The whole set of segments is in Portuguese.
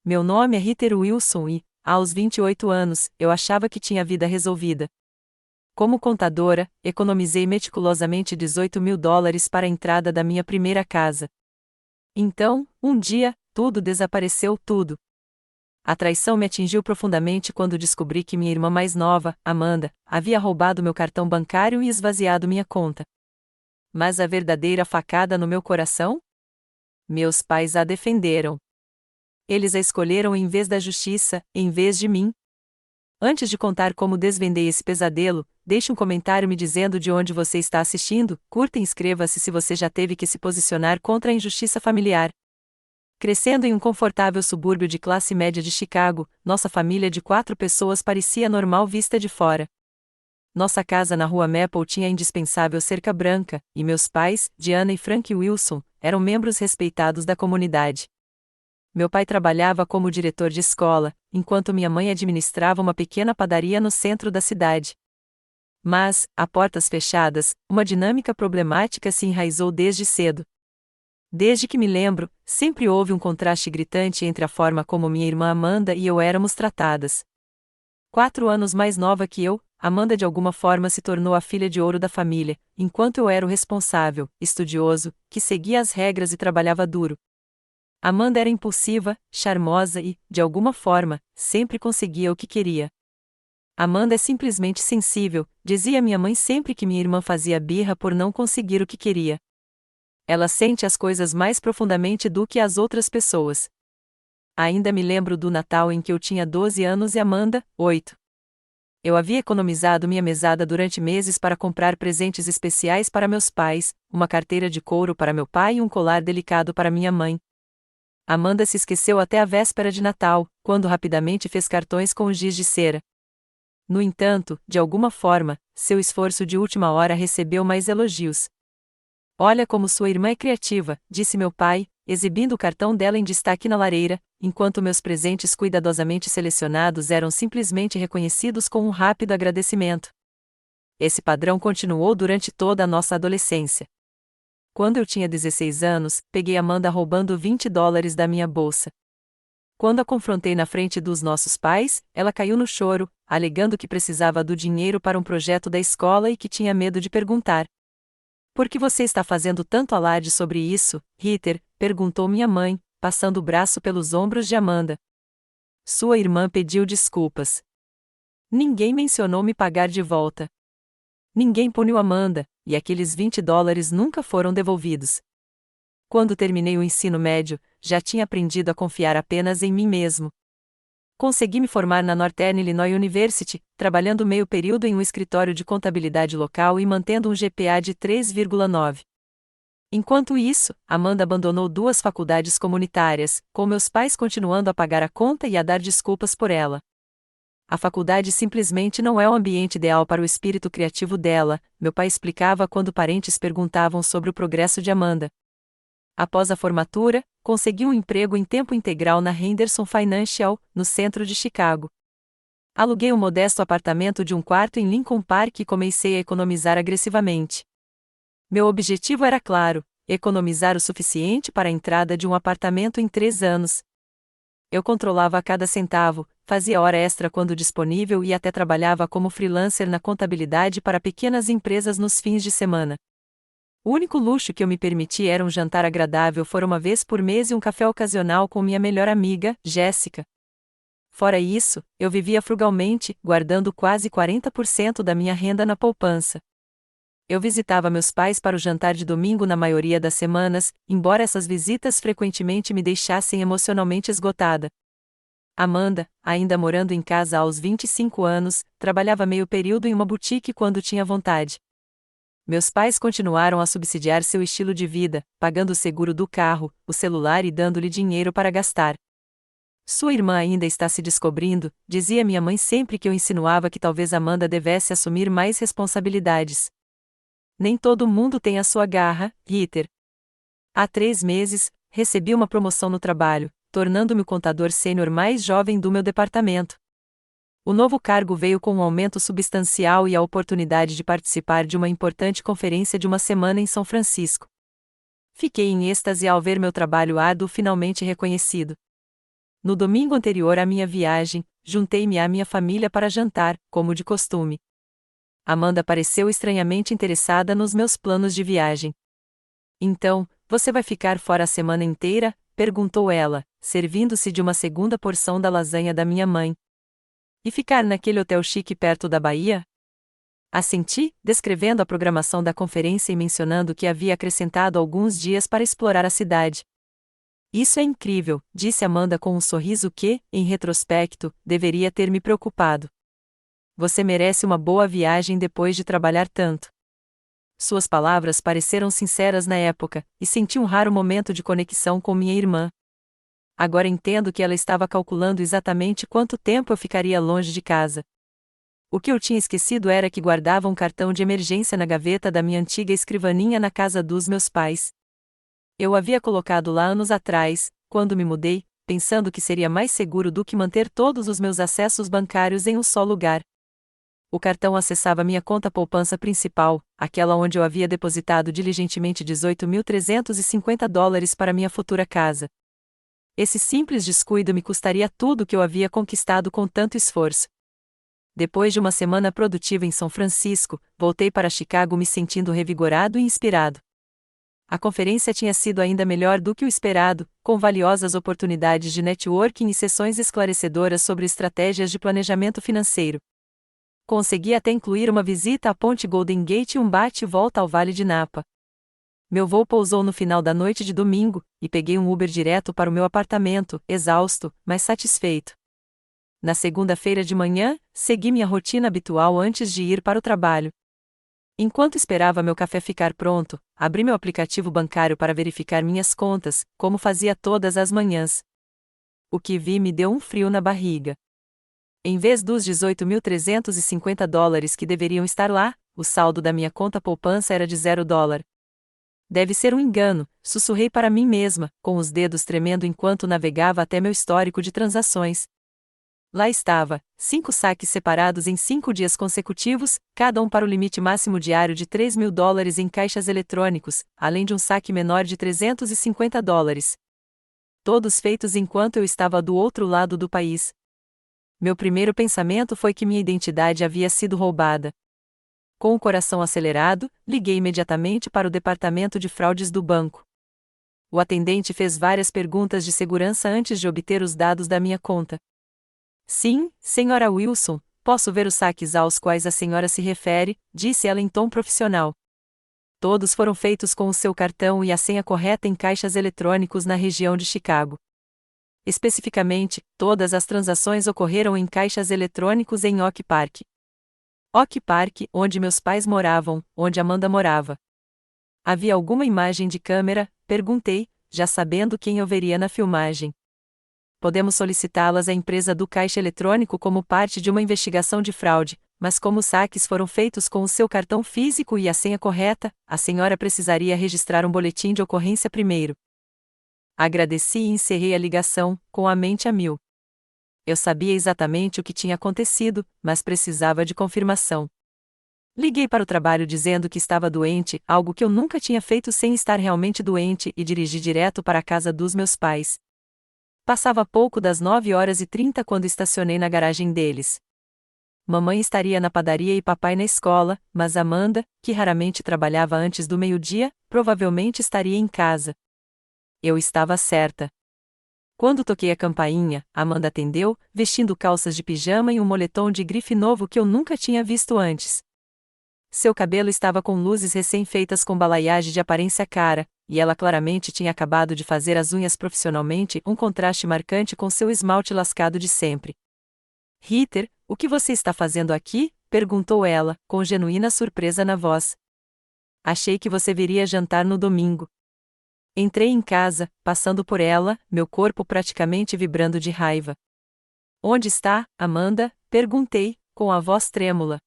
Meu nome é Heather Wilson e, aos 28 anos, eu achava que tinha a vida resolvida. Como contadora, economizei meticulosamente $18.000 para a entrada da minha primeira casa. Então, um dia, tudo desapareceu, tudo. A traição me atingiu profundamente quando descobri que minha irmã mais nova, Amanda, havia roubado meu cartão bancário e esvaziado minha conta. Mas a verdadeira facada no meu coração? Meus pais a defenderam. Eles a escolheram em vez da justiça, em vez de mim. Antes de contar como desvendei esse pesadelo, deixe um comentário me dizendo de onde você está assistindo, curta e inscreva-se se você já teve que se posicionar contra a injustiça familiar. Crescendo em um confortável subúrbio de classe média de Chicago, nossa família de 4 pessoas parecia normal vista de fora. Nossa casa na rua Maple tinha a indispensável cerca branca, e meus pais, Diana e Frank Wilson, eram membros respeitados da comunidade. Meu pai trabalhava como diretor de escola, enquanto minha mãe administrava uma pequena padaria no centro da cidade. Mas, a portas fechadas, uma dinâmica problemática se enraizou desde cedo. Desde que me lembro, sempre houve um contraste gritante entre a forma como minha irmã Amanda e eu éramos tratadas. 4 anos mais nova que eu, Amanda de alguma forma se tornou a filha de ouro da família, enquanto eu era o responsável, estudioso, que seguia as regras e trabalhava duro. Amanda era impulsiva, charmosa e, de alguma forma, sempre conseguia o que queria. Amanda é simplesmente sensível, dizia minha mãe sempre que minha irmã fazia birra por não conseguir o que queria. Ela sente as coisas mais profundamente do que as outras pessoas. Ainda me lembro do Natal em que eu tinha 12 anos e Amanda, 8. Eu havia economizado minha mesada durante meses para comprar presentes especiais para meus pais, uma carteira de couro para meu pai e um colar delicado para minha mãe. Amanda se esqueceu até a véspera de Natal, quando rapidamente fez cartões com giz de cera. No entanto, de alguma forma, seu esforço de última hora recebeu mais elogios. Olha como sua irmã é criativa, disse meu pai, exibindo o cartão dela em destaque na lareira, enquanto meus presentes cuidadosamente selecionados eram simplesmente reconhecidos com um rápido agradecimento. Esse padrão continuou durante toda a nossa adolescência. Quando eu tinha 16 anos, peguei Amanda roubando $20 da minha bolsa. Quando a confrontei na frente dos nossos pais, ela caiu no choro, alegando que precisava do dinheiro para um projeto da escola e que tinha medo de perguntar. Por que você está fazendo tanto alarde sobre isso, Heather? Perguntou minha mãe, passando o braço pelos ombros de Amanda. Sua irmã pediu desculpas. Ninguém mencionou me pagar de volta. Ninguém puniu Amanda, e aqueles $20 nunca foram devolvidos. Quando terminei o ensino médio, já tinha aprendido a confiar apenas em mim mesmo. Consegui me formar na Northern Illinois University, trabalhando meio período em um escritório de contabilidade local e mantendo um GPA de 3,9. Enquanto isso, Amanda abandonou 2 faculdades comunitárias, com meus pais continuando a pagar a conta e a dar desculpas por ela. A faculdade simplesmente não é o ambiente ideal para o espírito criativo dela, meu pai explicava quando parentes perguntavam sobre o progresso de Amanda. Após a formatura, consegui um emprego em tempo integral na Henderson Financial, no centro de Chicago. Aluguei um modesto apartamento de 1 quarto em Lincoln Park e comecei a economizar agressivamente. Meu objetivo era claro: economizar o suficiente para a entrada de um apartamento em 3 anos. Eu controlava cada centavo, fazia hora extra quando disponível e até trabalhava como freelancer na contabilidade para pequenas empresas nos fins de semana. O único luxo que eu me permiti era um jantar agradável fora uma vez por mês e um café ocasional com minha melhor amiga, Jéssica. Fora isso, eu vivia frugalmente, guardando quase 40% da minha renda na poupança. Eu visitava meus pais para o jantar de domingo na maioria das semanas, embora essas visitas frequentemente me deixassem emocionalmente esgotada. Amanda, ainda morando em casa aos 25 anos, trabalhava meio período em uma boutique quando tinha vontade. Meus pais continuaram a subsidiar seu estilo de vida, pagando o seguro do carro, o celular e dando-lhe dinheiro para gastar. Sua irmã ainda está se descobrindo, dizia minha mãe sempre que eu insinuava que talvez Amanda devesse assumir mais responsabilidades. Nem todo mundo tem a sua garra, Heather. Há 3 meses, recebi uma promoção no trabalho, tornando-me o contador sênior mais jovem do meu departamento. O novo cargo veio com um aumento substancial e a oportunidade de participar de uma importante conferência de uma semana em São Francisco. Fiquei em êxtase ao ver meu trabalho árduo finalmente reconhecido. No domingo anterior à minha viagem, juntei-me à minha família para jantar, como de costume. Amanda pareceu estranhamente interessada nos meus planos de viagem. Então, você vai ficar fora a semana inteira? Perguntou ela, servindo-se de uma segunda porção da lasanha da minha mãe. E ficar naquele hotel chique perto da Bahia? Assenti, descrevendo a programação da conferência e mencionando que havia acrescentado alguns dias para explorar a cidade. Isso é incrível, disse Amanda com um sorriso que, em retrospecto, deveria ter me preocupado. Você merece uma boa viagem depois de trabalhar tanto. Suas palavras pareceram sinceras na época, e senti um raro momento de conexão com minha irmã. Agora entendo que ela estava calculando exatamente quanto tempo eu ficaria longe de casa. O que eu tinha esquecido era que guardava um cartão de emergência na gaveta da minha antiga escrivaninha na casa dos meus pais. Eu havia colocado lá anos atrás, quando me mudei, pensando que seria mais seguro do que manter todos os meus acessos bancários em um só lugar. O cartão acessava minha conta poupança principal, aquela onde eu havia depositado diligentemente $18.350 para minha futura casa. Esse simples descuido me custaria tudo o que eu havia conquistado com tanto esforço. Depois de uma semana produtiva em São Francisco, voltei para Chicago me sentindo revigorado e inspirado. A conferência tinha sido ainda melhor do que o esperado, com valiosas oportunidades de networking e sessões esclarecedoras sobre estratégias de planejamento financeiro. Consegui até incluir uma visita à Ponte Golden Gate e um bate-volta ao Vale de Napa. Meu voo pousou no final da noite de domingo, e peguei um Uber direto para o meu apartamento, exausto, mas satisfeito. Na segunda-feira de manhã, segui minha rotina habitual antes de ir para o trabalho. Enquanto esperava meu café ficar pronto, abri meu aplicativo bancário para verificar minhas contas, como fazia todas as manhãs. O que vi me deu um frio na barriga. Em vez dos $18.350 que deveriam estar lá, o saldo da minha conta poupança era de $0. Deve ser um engano, sussurrei para mim mesma, com os dedos tremendo enquanto navegava até meu histórico de transações. Lá estava, 5 saques separados em 5 dias consecutivos, cada um para o limite máximo diário de $3.000 em caixas eletrônicos, além de um saque menor de $350. Todos feitos enquanto eu estava do outro lado do país. Meu primeiro pensamento foi que minha identidade havia sido roubada. Com o coração acelerado, liguei imediatamente para o departamento de fraudes do banco. O atendente fez várias perguntas de segurança antes de obter os dados da minha conta. Sim, senhora Wilson, posso ver os saques aos quais a senhora se refere, disse ela em tom profissional. Todos foram feitos com o seu cartão e a senha correta em caixas eletrônicos na região de Chicago. Especificamente, todas as transações ocorreram em caixas eletrônicos em Oak Park. Oak Park, onde meus pais moravam, onde Amanda morava. Havia alguma imagem de câmera? Perguntei, já sabendo quem eu veria na filmagem. Podemos solicitá-las à empresa do caixa eletrônico como parte de uma investigação de fraude, mas como os saques foram feitos com o seu cartão físico e a senha correta, a senhora precisaria registrar um boletim de ocorrência primeiro. Agradeci e encerrei a ligação, com a mente a mil. Eu sabia exatamente o que tinha acontecido, mas precisava de confirmação. Liguei para o trabalho dizendo que estava doente, algo que eu nunca tinha feito sem estar realmente doente, e dirigi direto para a casa dos meus pais. Passava pouco das 9h30 quando estacionei na garagem deles. Mamãe estaria na padaria e papai na escola, mas Amanda, que raramente trabalhava antes do meio-dia, provavelmente estaria em casa. Eu estava certa. Quando toquei a campainha, Amanda atendeu, vestindo calças de pijama e um moletom de grife novo que eu nunca tinha visto antes. Seu cabelo estava com luzes recém-feitas com balayage de aparência cara, e ela claramente tinha acabado de fazer as unhas profissionalmente, um contraste marcante com seu esmalte lascado de sempre. Ritter, o que você está fazendo aqui? Perguntou ela, com genuína surpresa na voz. Achei que você viria jantar no domingo. Entrei em casa, passando por ela, meu corpo praticamente vibrando de raiva. Onde está, Amanda? Perguntei, com a voz trêmula.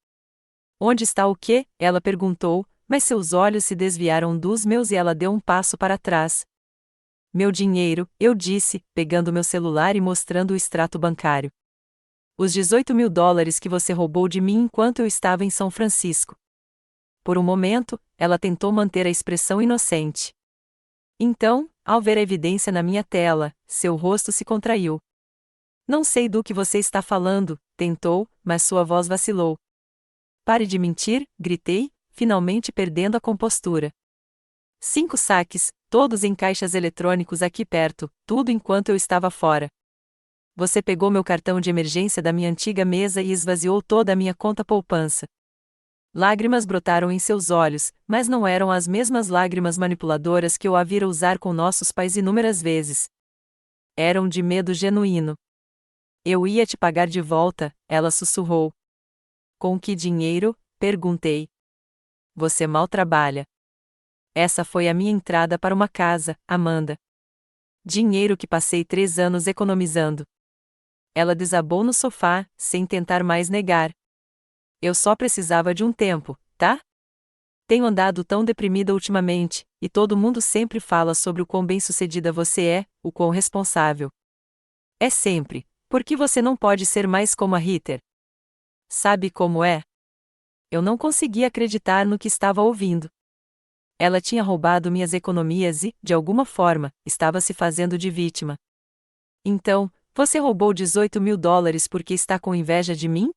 Onde está o quê? Ela perguntou, mas seus olhos se desviaram dos meus e ela deu um passo para trás. Meu dinheiro, eu disse, pegando meu celular e mostrando o extrato bancário. Os $18.000 que você roubou de mim enquanto eu estava em São Francisco. Por um momento, ela tentou manter a expressão inocente. Então, ao ver a evidência na minha tela, seu rosto se contraiu. Não sei do que você está falando, tentou, mas sua voz vacilou. Pare de mentir, gritei, finalmente perdendo a compostura. 5 saques, todos em caixas eletrônicos aqui perto, tudo enquanto eu estava fora. Você pegou meu cartão de emergência da minha antiga mesa e esvaziou toda a minha conta poupança. Lágrimas brotaram em seus olhos, mas não eram as mesmas lágrimas manipuladoras que eu a vira usar com nossos pais inúmeras vezes. Eram de medo genuíno. Eu ia te pagar de volta, ela sussurrou. Com que dinheiro? Perguntei. Você mal trabalha. Essa foi a minha entrada para uma casa, Amanda. Dinheiro que passei 3 anos economizando. Ela desabou no sofá, sem tentar mais negar. Eu só precisava de um tempo, tá? Tenho andado tão deprimida ultimamente, e todo mundo sempre fala sobre o quão bem-sucedida você é, o quão responsável. É sempre. Por que você não pode ser mais como a Heather? Sabe como é? Eu não conseguia acreditar no que estava ouvindo. Ela tinha roubado minhas economias e, de alguma forma, estava se fazendo de vítima. Então, você roubou $18.000 porque está com inveja de mim?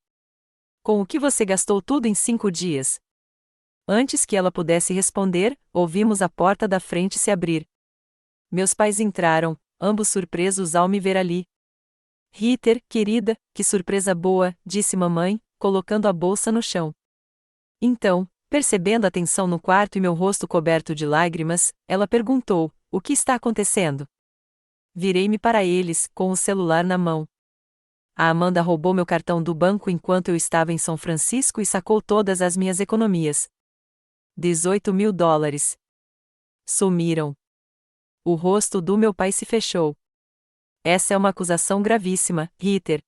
Com o que você gastou tudo em 5 dias? Antes que ela pudesse responder, ouvimos a porta da frente se abrir. Meus pais entraram, ambos surpresos ao me ver ali. Heather, querida, que surpresa boa, disse mamãe, colocando a bolsa no chão. Então, percebendo a tensão no quarto e meu rosto coberto de lágrimas, ela perguntou: o que está acontecendo? Virei-me para eles, com o celular na mão. A Amanda roubou meu cartão do banco enquanto eu estava em São Francisco e sacou todas as minhas economias. $18.000. Sumiram. O rosto do meu pai se fechou. Essa é uma acusação gravíssima, Heather.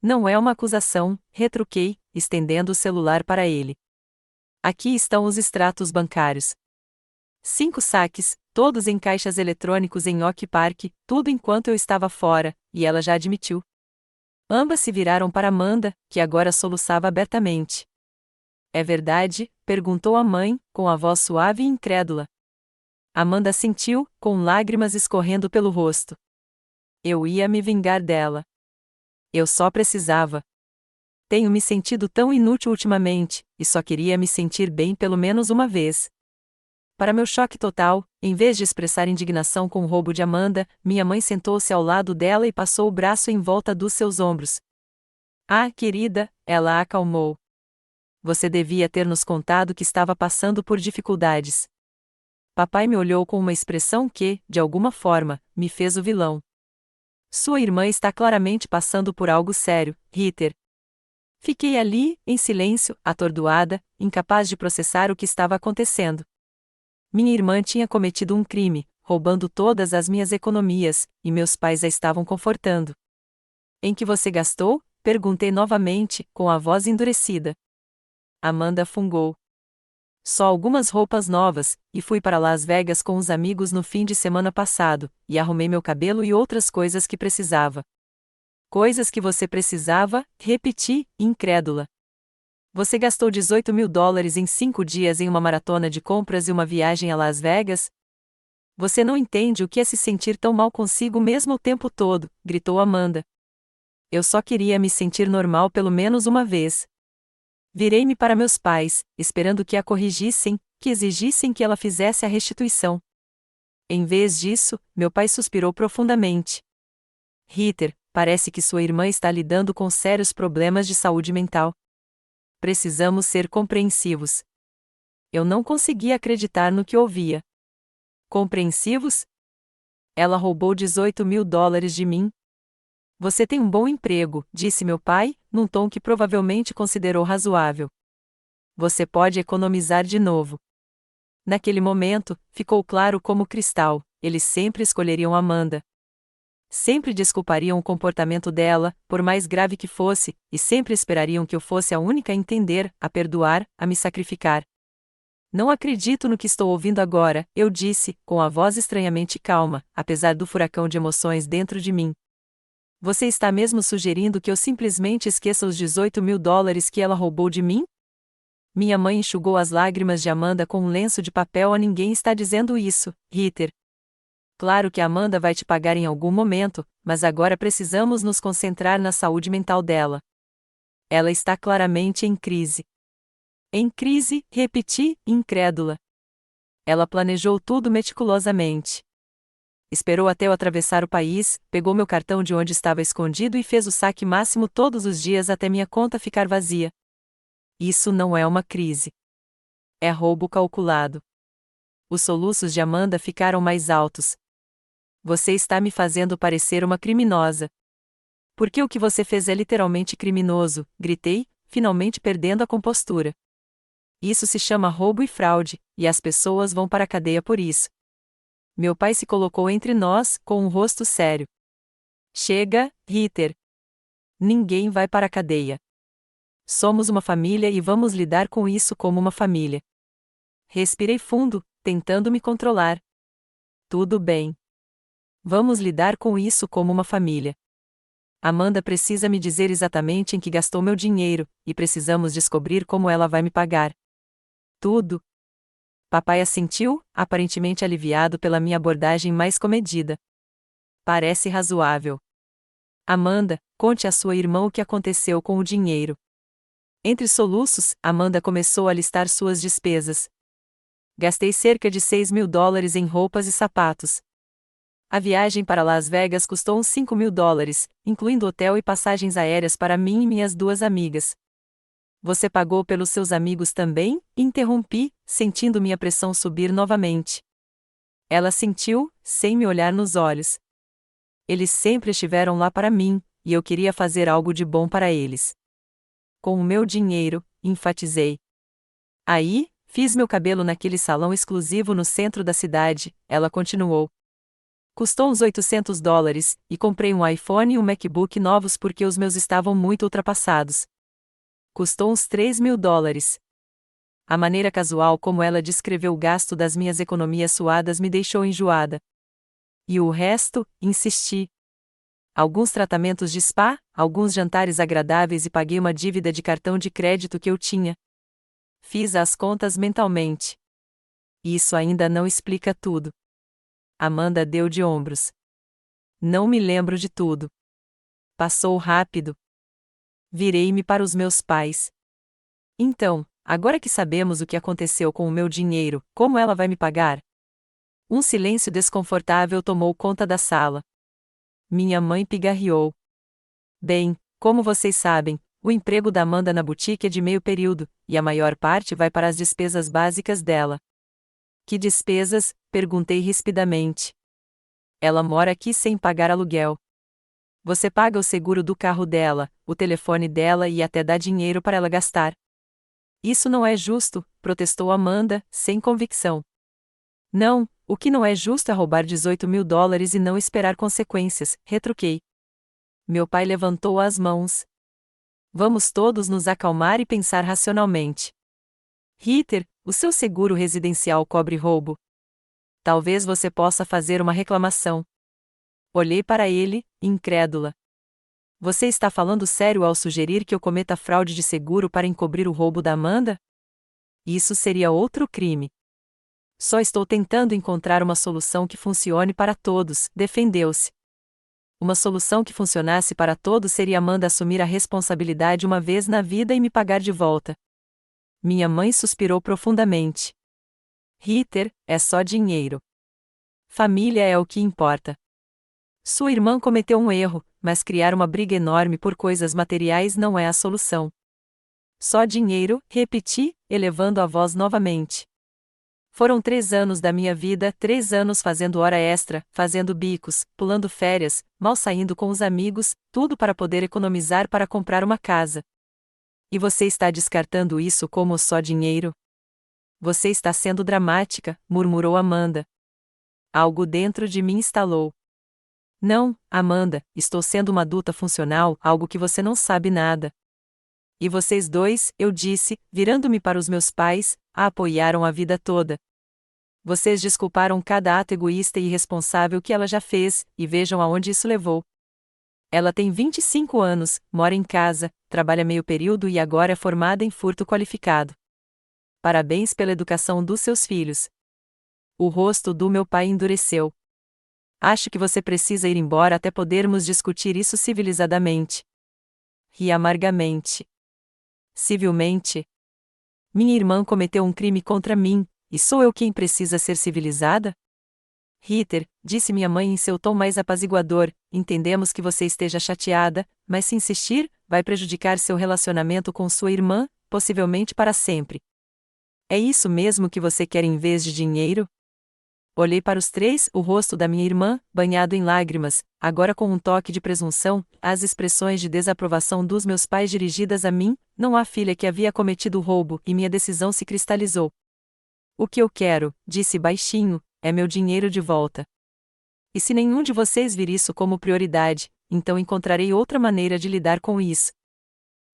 Não é uma acusação, retruquei, estendendo o celular para ele. Aqui estão os extratos bancários. 5 saques, todos em caixas eletrônicos em Oak Park, tudo enquanto eu estava fora, e ela já admitiu. Ambas se viraram para Amanda, que agora soluçava abertamente. É verdade? Perguntou a mãe, com a voz suave e incrédula. Amanda sentiu, com lágrimas escorrendo pelo rosto. Eu ia me vingar dela. Eu só precisava. Tenho me sentido tão inútil ultimamente, e só queria me sentir bem pelo menos uma vez. Para meu choque total, em vez de expressar indignação com o roubo de Amanda, minha mãe sentou-se ao lado dela e passou o braço em volta dos seus ombros. Ah, querida, ela a acalmou. Você devia ter nos contado que estava passando por dificuldades. Papai me olhou com uma expressão que, de alguma forma, me fez o vilão. Sua irmã está claramente passando por algo sério, Heather. Fiquei ali, em silêncio, atordoada, incapaz de processar o que estava acontecendo. Minha irmã tinha cometido um crime, roubando todas as minhas economias, e meus pais a estavam confortando. Em que você gastou? Perguntei novamente, com a voz endurecida. Amanda fungou. Só algumas roupas novas, e fui para Las Vegas com os amigos no fim de semana passado, e arrumei meu cabelo e outras coisas que precisava. Coisas que você precisava? Repeti, incrédula. Você gastou $18.000 em 5 dias em uma maratona de compras e uma viagem a Las Vegas? Você não entende o que é se sentir tão mal consigo mesmo o tempo todo, gritou Amanda. Eu só queria me sentir normal pelo menos uma vez. Virei-me para meus pais, esperando que a corrigissem, que exigissem que ela fizesse a restituição. Em vez disso, meu pai suspirou profundamente. Heather, parece que sua irmã está lidando com sérios problemas de saúde mental. Precisamos ser compreensivos. Eu não conseguia acreditar no que ouvia. Compreensivos? Ela roubou $18.000 de mim. Você tem um bom emprego, disse meu pai, num tom que provavelmente considerou razoável. Você pode economizar de novo. Naquele momento, ficou claro como cristal, eles sempre escolheriam Amanda. Sempre desculpariam o comportamento dela, por mais grave que fosse, e sempre esperariam que eu fosse a única a entender, a perdoar, a me sacrificar. Não acredito no que estou ouvindo agora, eu disse, com a voz estranhamente calma, apesar do furacão de emoções dentro de mim. Você está mesmo sugerindo que eu simplesmente esqueça os $18.000 que ela roubou de mim? Minha mãe enxugou as lágrimas de Amanda com um lenço de papel. A ninguém está dizendo isso, Heather. Claro que a Amanda vai te pagar em algum momento, mas agora precisamos nos concentrar na saúde mental dela. Ela está claramente em crise. Em crise, repeti, incrédula. Ela planejou tudo meticulosamente. Esperou até eu atravessar o país, pegou meu cartão de onde estava escondido e fez o saque máximo todos os dias até minha conta ficar vazia. Isso não é uma crise. É roubo calculado. Os soluços de Amanda ficaram mais altos. Você está me fazendo parecer uma criminosa. Porque o que você fez é literalmente criminoso, gritei, finalmente perdendo a compostura. Isso se chama roubo e fraude, e as pessoas vão para a cadeia por isso. Meu pai se colocou entre nós, com um rosto sério. Chega, Ritter. Ninguém vai para a cadeia. Somos uma família e vamos lidar com isso como uma família. Respirei fundo, tentando me controlar. Tudo bem. Vamos lidar com isso como uma família. Amanda precisa me dizer exatamente em que gastou meu dinheiro, e precisamos descobrir como ela vai me pagar. Tudo. Papai assentiu, aparentemente aliviado pela minha abordagem mais comedida. Parece razoável. Amanda, conte à sua irmã o que aconteceu com o dinheiro. Entre soluços, Amanda começou a listar suas despesas. Gastei cerca de $6.000 em roupas e sapatos. A viagem para Las Vegas custou uns $5.000, incluindo hotel e passagens aéreas para mim e minhas duas amigas. Você pagou pelos seus amigos também? Interrompi, sentindo minha pressão subir novamente. Ela sentiu, sem me olhar nos olhos. Eles sempre estiveram lá para mim, e eu queria fazer algo de bom para eles. Com o meu dinheiro, enfatizei. Aí, fiz meu cabelo naquele salão exclusivo no centro da cidade, ela continuou. Custou uns $800, e comprei um iPhone e um MacBook novos porque os meus estavam muito ultrapassados. Custou uns $3.000. A maneira casual como ela descreveu o gasto das minhas economias suadas me deixou enjoada. E o resto, insisti. Alguns tratamentos de spa, alguns jantares agradáveis e paguei uma dívida de cartão de crédito que eu tinha. Fiz as contas mentalmente. Isso ainda não explica tudo. Amanda deu de ombros. Não me lembro de tudo. Passou rápido. Virei-me para os meus pais. Então, agora que sabemos o que aconteceu com o meu dinheiro, como ela vai me pagar? Um silêncio desconfortável tomou conta da sala. Minha mãe pigarreou. Bem, como vocês sabem, o emprego da Amanda na boutique é de meio período, e a maior parte vai para as despesas básicas dela. Que despesas? Perguntei rispidamente. Ela mora aqui sem pagar aluguel. Você paga o seguro do carro dela, o telefone dela e até dá dinheiro para ela gastar. Isso não é justo, protestou Amanda, sem convicção. Não, o que não é justo é roubar $18.000 e não esperar consequências, retruquei. Meu pai levantou as mãos. Vamos todos nos acalmar e pensar racionalmente. Ritter, o seu seguro residencial cobre roubo. Talvez você possa fazer uma reclamação. Olhei para ele, incrédula. Você está falando sério ao sugerir que eu cometa fraude de seguro para encobrir o roubo da Amanda? Isso seria outro crime. Só estou tentando encontrar uma solução que funcione para todos, defendeu-se. Uma solução que funcionasse para todos seria Amanda assumir a responsabilidade uma vez na vida e me pagar de volta. Minha mãe suspirou profundamente. Ritter, é só dinheiro. Família é o que importa. Sua irmã cometeu um erro, mas criar uma briga enorme por coisas materiais não é a solução. Só dinheiro, repeti, elevando a voz novamente. Foram 3 anos da minha vida, 3 anos fazendo hora extra, fazendo bicos, pulando férias, mal saindo com os amigos, tudo para poder economizar para comprar uma casa. E você está descartando isso como só dinheiro? Você está sendo dramática, murmurou Amanda. Algo dentro de mim estalou. Não, Amanda, estou sendo uma adulta funcional, algo que você não sabe nada. E vocês dois, eu disse, virando-me para os meus pais, a apoiaram a vida toda. Vocês desculparam cada ato egoísta e irresponsável que ela já fez, e vejam aonde isso levou. Ela tem 25 anos, mora em casa, trabalha meio período e agora é formada em furto qualificado. Parabéns pela educação dos seus filhos. O rosto do meu pai endureceu. Acho que você precisa ir embora até podermos discutir isso civilizadamente. Ri amargamente. Civilmente? Minha irmã cometeu um crime contra mim, e sou eu quem precisa ser civilizada? Ritter, disse minha mãe em seu tom mais apaziguador, entendemos que você esteja chateada, mas se insistir, vai prejudicar seu relacionamento com sua irmã, possivelmente para sempre. É isso mesmo que você quer em vez de dinheiro? Olhei para os três, o rosto da minha irmã, banhado em lágrimas, agora com um toque de presunção, as expressões de desaprovação dos meus pais dirigidas a mim, não a filha que havia cometido o roubo, e minha decisão se cristalizou. O que eu quero, disse baixinho, é meu dinheiro de volta. E se nenhum de vocês vir isso como prioridade, então encontrarei outra maneira de lidar com isso.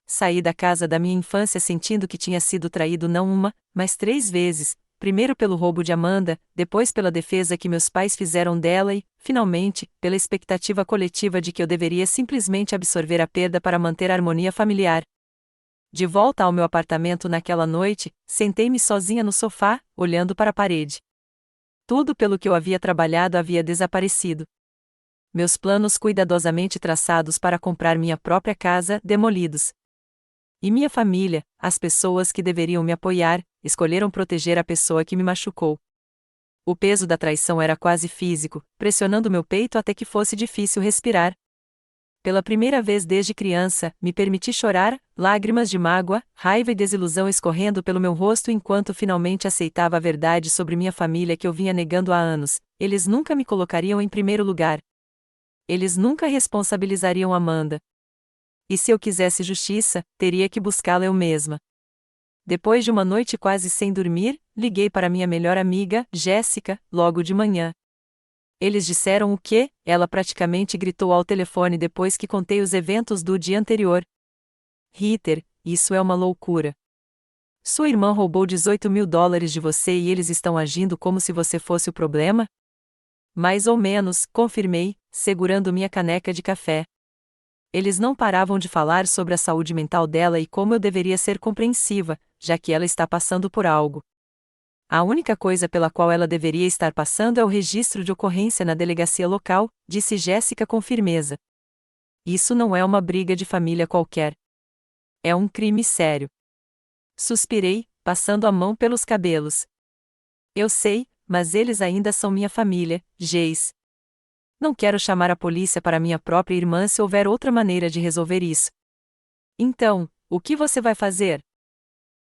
Saí da casa da minha infância sentindo que tinha sido traído não uma, mas 3 vezes, primeiro pelo roubo de Amanda, depois pela defesa que meus pais fizeram dela e, finalmente, pela expectativa coletiva de que eu deveria simplesmente absorver a perda para manter a harmonia familiar. De volta ao meu apartamento naquela noite, sentei-me sozinha no sofá, olhando para a parede. Tudo pelo que eu havia trabalhado havia desaparecido. Meus planos cuidadosamente traçados para comprar minha própria casa, demolidos. E minha família, as pessoas que deveriam me apoiar, escolheram proteger a pessoa que me machucou. O peso da traição era quase físico, pressionando meu peito até que fosse difícil respirar. Pela primeira vez desde criança, me permiti chorar, lágrimas de mágoa, raiva e desilusão escorrendo pelo meu rosto enquanto finalmente aceitava a verdade sobre minha família que eu vinha negando há anos. Eles nunca me colocariam em primeiro lugar. Eles nunca responsabilizariam Amanda. E se eu quisesse justiça, teria que buscá-la eu mesma. Depois de uma noite quase sem dormir, liguei para minha melhor amiga, Jéssica, logo de manhã. Eles disseram o quê? Ela praticamente gritou ao telefone depois que contei os eventos do dia anterior. Ritter, isso é uma loucura. Sua irmã roubou $18.000 de você e eles estão agindo como se você fosse o problema? Mais ou menos, confirmei, segurando minha caneca de café. Eles não paravam de falar sobre a saúde mental dela e como eu deveria ser compreensiva, já que ela está passando por algo. A única coisa pela qual ela deveria estar passando é o registro de ocorrência na delegacia local, disse Jéssica com firmeza. Isso não é uma briga de família qualquer. É um crime sério. Suspirei, passando a mão pelos cabelos. Eu sei, mas eles ainda são minha família, Jace. Não quero chamar a polícia para minha própria irmã se houver outra maneira de resolver isso. Então, o que você vai fazer?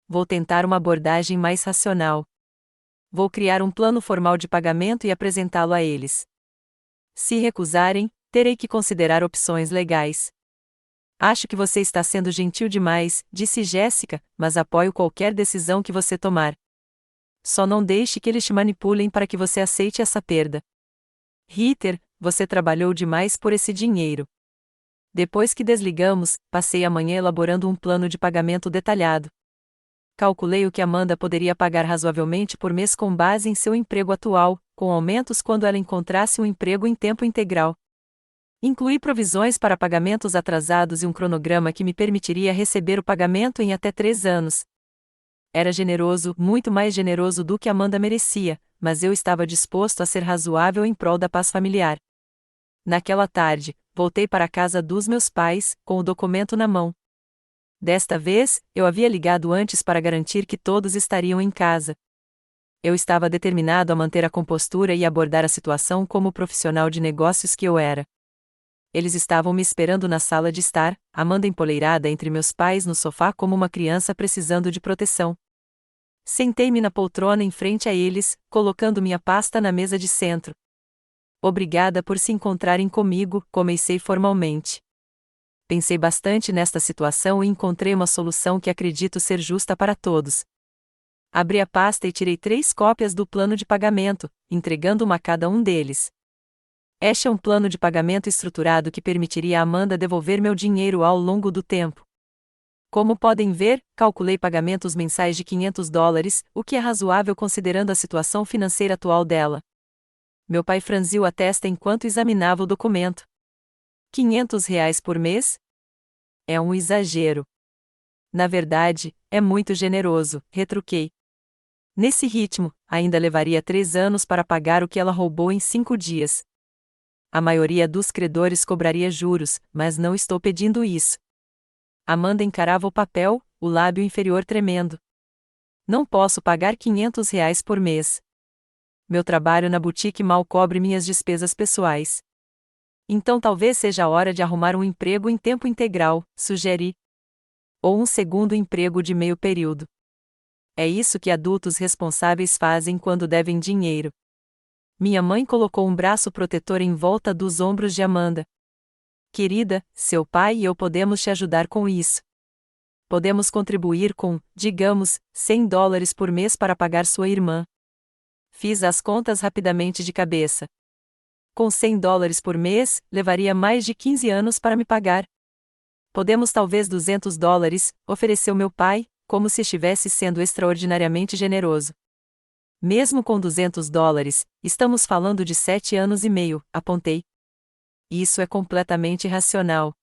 Vou tentar uma abordagem mais racional. Vou criar um plano formal de pagamento e apresentá-lo a eles. Se recusarem, terei que considerar opções legais. Acho que você está sendo gentil demais, disse Jéssica, mas apoio qualquer decisão que você tomar. Só não deixe que eles te manipulem para que você aceite essa perda. Ritter, você trabalhou demais por esse dinheiro. Depois que desligamos, passei a manhã elaborando um plano de pagamento detalhado. Calculei o que Amanda poderia pagar razoavelmente por mês com base em seu emprego atual, com aumentos quando ela encontrasse um emprego em tempo integral. Incluí provisões para pagamentos atrasados e um cronograma que me permitiria receber o pagamento em até 3 anos. Era generoso, muito mais generoso do que Amanda merecia, mas eu estava disposto a ser razoável em prol da paz familiar. Naquela tarde, voltei para a casa dos meus pais, com o documento na mão. Desta vez, eu havia ligado antes para garantir que todos estariam em casa. Eu estava determinado a manter a compostura e abordar a situação como o profissional de negócios que eu era. Eles estavam me esperando na sala de estar, Amanda empoleirada entre meus pais no sofá como uma criança precisando de proteção. Sentei-me na poltrona em frente a eles, colocando minha pasta na mesa de centro. Obrigada por se encontrarem comigo, comecei formalmente. Pensei bastante nesta situação e encontrei uma solução que acredito ser justa para todos. Abri a pasta e tirei 3 cópias do plano de pagamento, entregando uma a cada um deles. Este é um plano de pagamento estruturado que permitiria a Amanda devolver meu dinheiro ao longo do tempo. Como podem ver, calculei pagamentos mensais de $500, o que é razoável considerando a situação financeira atual dela. Meu pai franziu a testa enquanto examinava o documento. R$ 500 por mês? É um exagero. Na verdade, é muito generoso, retruquei. Nesse ritmo, ainda levaria 3 anos para pagar o que ela roubou em 5 dias. A maioria dos credores cobraria juros, mas não estou pedindo isso. Amanda encarava o papel, o lábio inferior tremendo. Não posso pagar R$ 500 por mês. Meu trabalho na boutique mal cobre minhas despesas pessoais. Então talvez seja a hora de arrumar um emprego em tempo integral, sugeri. Ou um segundo emprego de meio período. É isso que adultos responsáveis fazem quando devem dinheiro. Minha mãe colocou um braço protetor em volta dos ombros de Amanda. Querida, seu pai e eu podemos te ajudar com isso. Podemos contribuir com, digamos, $100 por mês para pagar sua irmã. Fiz as contas rapidamente de cabeça. Com $100 por mês, levaria mais de 15 anos para me pagar. Podemos talvez $200, ofereceu meu pai, como se estivesse sendo extraordinariamente generoso. Mesmo com $200, estamos falando de 7 anos e meio, apontei. Isso é completamente irracional.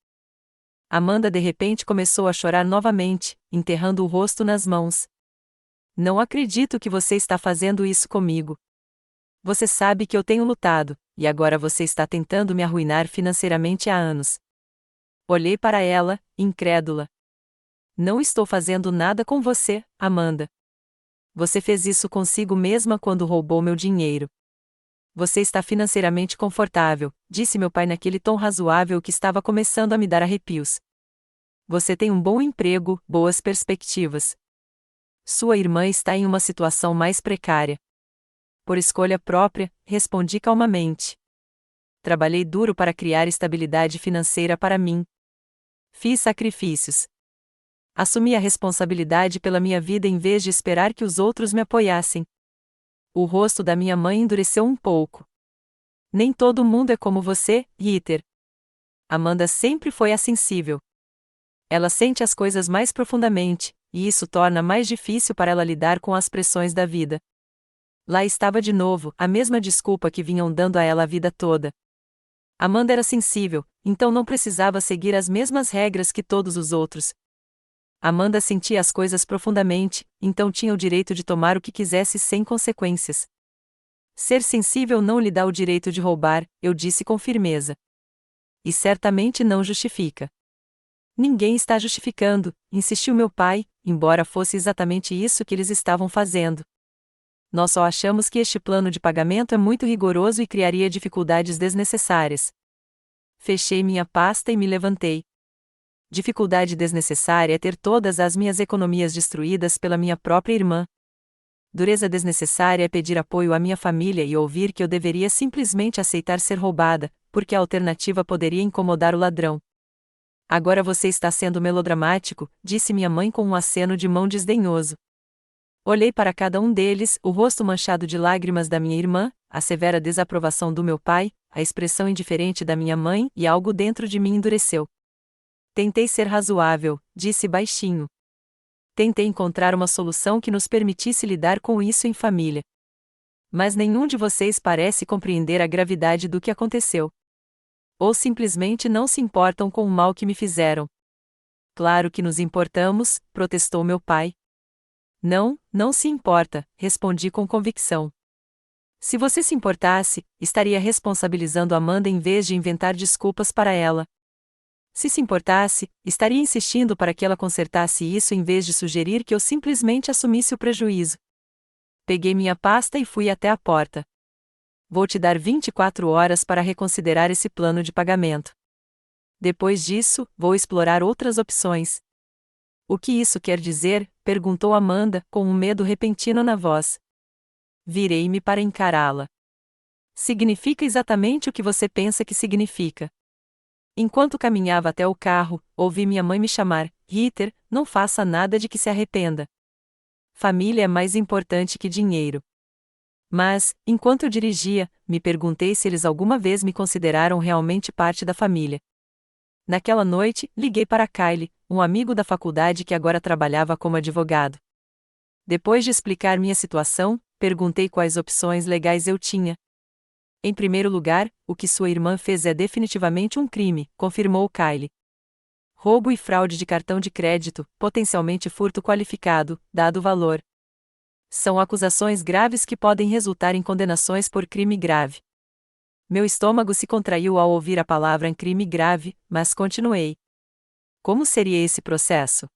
Amanda de repente começou a chorar novamente, enterrando o rosto nas mãos. Não acredito que você está fazendo isso comigo. Você sabe que eu tenho lutado, e agora você está tentando me arruinar financeiramente há anos. Olhei para ela, incrédula. Não estou fazendo nada com você, Amanda. Você fez isso consigo mesma quando roubou meu dinheiro. Você está financeiramente confortável, disse meu pai naquele tom razoável que estava começando a me dar arrepios. Você tem um bom emprego, boas perspectivas. Sua irmã está em uma situação mais precária. Por escolha própria, respondi calmamente. Trabalhei duro para criar estabilidade financeira para mim. Fiz sacrifícios. Assumi a responsabilidade pela minha vida em vez de esperar que os outros me apoiassem. O rosto da minha mãe endureceu um pouco. Nem todo mundo é como você, Ritter. Amanda sempre foi assensível. Ela sente as coisas mais profundamente, e isso torna mais difícil para ela lidar com as pressões da vida. Lá estava de novo, a mesma desculpa que vinham dando a ela a vida toda. Amanda era sensível, então não precisava seguir as mesmas regras que todos os outros. Amanda sentia as coisas profundamente, então tinha o direito de tomar o que quisesse sem consequências. Ser sensível não lhe dá o direito de roubar, eu disse com firmeza. E certamente não justifica. Ninguém está justificando, insistiu meu pai, embora fosse exatamente isso que eles estavam fazendo. Nós só achamos que este plano de pagamento é muito rigoroso e criaria dificuldades desnecessárias. Fechei minha pasta e me levantei. Dificuldade desnecessária é ter todas as minhas economias destruídas pela minha própria irmã. Dureza desnecessária é pedir apoio à minha família e ouvir que eu deveria simplesmente aceitar ser roubada, porque a alternativa poderia incomodar o ladrão. Agora você está sendo melodramático, disse minha mãe com um aceno de mão desdenhoso. Olhei para cada um deles, o rosto manchado de lágrimas da minha irmã, a severa desaprovação do meu pai, a expressão indiferente da minha mãe e algo dentro de mim endureceu. Tentei ser razoável, disse baixinho. Tentei encontrar uma solução que nos permitisse lidar com isso em família. Mas nenhum de vocês parece compreender a gravidade do que aconteceu. Ou simplesmente não se importam com o mal que me fizeram. Claro que nos importamos, protestou meu pai. Não, não se importa, respondi com convicção. Se você se importasse, estaria responsabilizando Amanda em vez de inventar desculpas para ela. Se importasse, estaria insistindo para que ela consertasse isso em vez de sugerir que eu simplesmente assumisse o prejuízo. Peguei minha pasta e fui até a porta. Vou te dar 24 horas para reconsiderar esse plano de pagamento. Depois disso, vou explorar outras opções. O que isso quer dizer? Perguntou Amanda, com um medo repentino na voz. Virei-me para encará-la. Significa exatamente o que você pensa que significa. Enquanto caminhava até o carro, ouvi minha mãe me chamar, Ritter, não faça nada de que se arrependa. Família é mais importante que dinheiro. Mas, enquanto eu dirigia, me perguntei se eles alguma vez me consideraram realmente parte da família. Naquela noite, liguei para Kyle, um amigo da faculdade que agora trabalhava como advogado. Depois de explicar minha situação, perguntei quais opções legais eu tinha. Em primeiro lugar, o que sua irmã fez é definitivamente um crime, confirmou Kyle. Roubo e fraude de cartão de crédito, potencialmente furto qualificado, dado o valor. São acusações graves que podem resultar em condenações por crime grave. Meu estômago se contraiu ao ouvir a palavra crime grave, mas continuei. Como seria esse processo?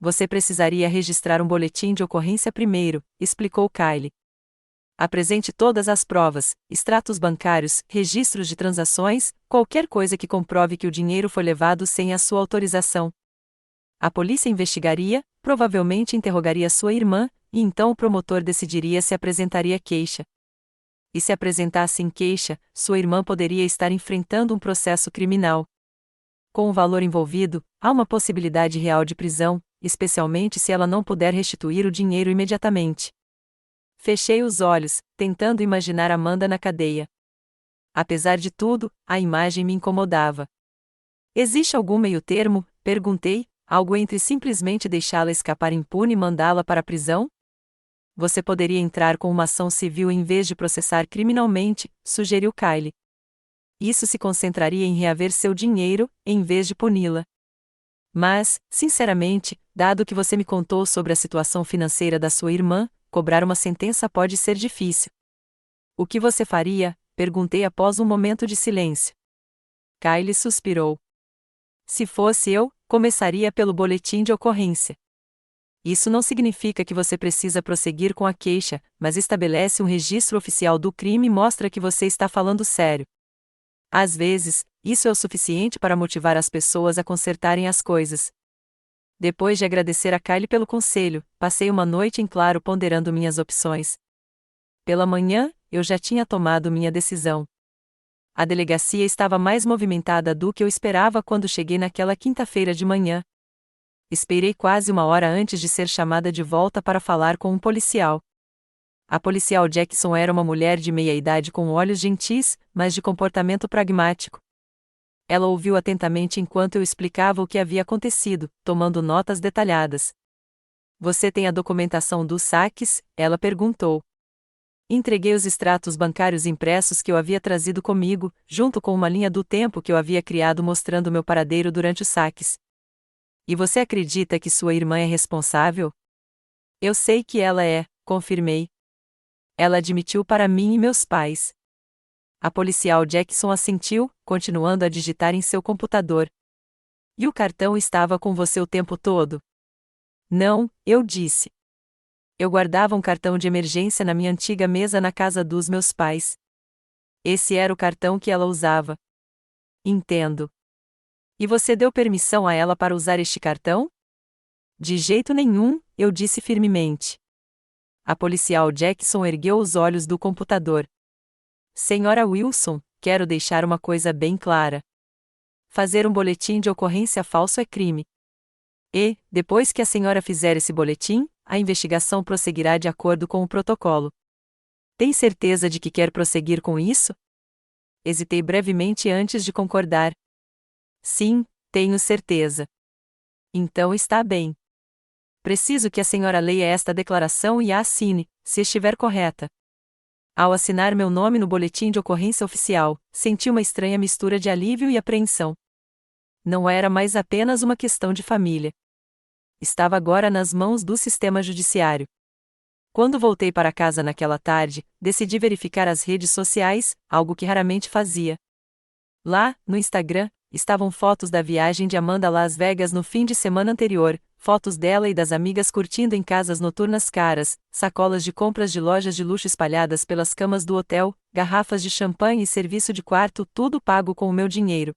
Você precisaria registrar um boletim de ocorrência primeiro, explicou Kyle. Apresente todas as provas, extratos bancários, registros de transações, qualquer coisa que comprove que o dinheiro foi levado sem a sua autorização. A polícia investigaria, provavelmente interrogaria sua irmã, e então o promotor decidiria se apresentaria queixa. E se apresentasse queixa, sua irmã poderia estar enfrentando um processo criminal. Com o valor envolvido, há uma possibilidade real de prisão, especialmente se ela não puder restituir o dinheiro imediatamente. Fechei os olhos, tentando imaginar Amanda na cadeia. Apesar de tudo, a imagem me incomodava. Existe algum meio-termo? Perguntei, algo entre simplesmente deixá-la escapar impune e mandá-la para a prisão? Você poderia entrar com uma ação civil em vez de processar criminalmente, sugeriu Kyle. Isso se concentraria em reaver seu dinheiro, em vez de puni-la. Mas, sinceramente, dado que você me contou sobre a situação financeira da sua irmã, cobrar uma sentença pode ser difícil. O que você faria? Perguntei após um momento de silêncio. Kyle suspirou. Se fosse eu, começaria pelo boletim de ocorrência. Isso não significa que você precisa prosseguir com a queixa, mas estabelece um registro oficial do crime e mostra que você está falando sério. Às vezes, isso é o suficiente para motivar as pessoas a consertarem as coisas. Depois de agradecer a Kyle pelo conselho, passei uma noite em claro ponderando minhas opções. Pela manhã, eu já tinha tomado minha decisão. A delegacia estava mais movimentada do que eu esperava quando cheguei naquela quinta-feira de manhã. Esperei quase uma hora antes de ser chamada de volta para falar com um policial. A policial Jackson era uma mulher de meia-idade com olhos gentis, mas de comportamento pragmático. Ela ouviu atentamente enquanto eu explicava o que havia acontecido, tomando notas detalhadas. Você tem a documentação dos saques? Ela perguntou. Entreguei os extratos bancários impressos que eu havia trazido comigo, junto com uma linha do tempo que eu havia criado mostrando meu paradeiro durante os saques. E você acredita que sua irmã é responsável? Eu sei que ela é, confirmei. Ela admitiu para mim e meus pais. A policial Jackson assentiu, continuando a digitar em seu computador. E o cartão estava com você o tempo todo? Não, eu disse. Eu guardava um cartão de emergência na minha antiga mesa na casa dos meus pais. Esse era o cartão que ela usava. Entendo. E você deu permissão a ela para usar este cartão? De jeito nenhum, eu disse firmemente. A policial Jackson ergueu os olhos do computador. Senhora Wilson, quero deixar uma coisa bem clara. Fazer um boletim de ocorrência falso é crime. E, depois que a senhora fizer esse boletim, a investigação prosseguirá de acordo com o protocolo. Tem certeza de que quer prosseguir com isso? Hesitei brevemente antes de concordar. Sim, tenho certeza. Então está bem. Preciso que a senhora leia esta declaração e a assine, se estiver correta. Ao assinar meu nome no boletim de ocorrência oficial, senti uma estranha mistura de alívio e apreensão. Não era mais apenas uma questão de família. Estava agora nas mãos do sistema judiciário. Quando voltei para casa naquela tarde, decidi verificar as redes sociais, algo que raramente fazia. Lá, no Instagram, estavam fotos da viagem de Amanda a Las Vegas no fim de semana anterior, fotos dela e das amigas curtindo em casas noturnas caras, sacolas de compras de lojas de luxo espalhadas pelas camas do hotel, garrafas de champanhe e serviço de quarto, tudo pago com o meu dinheiro.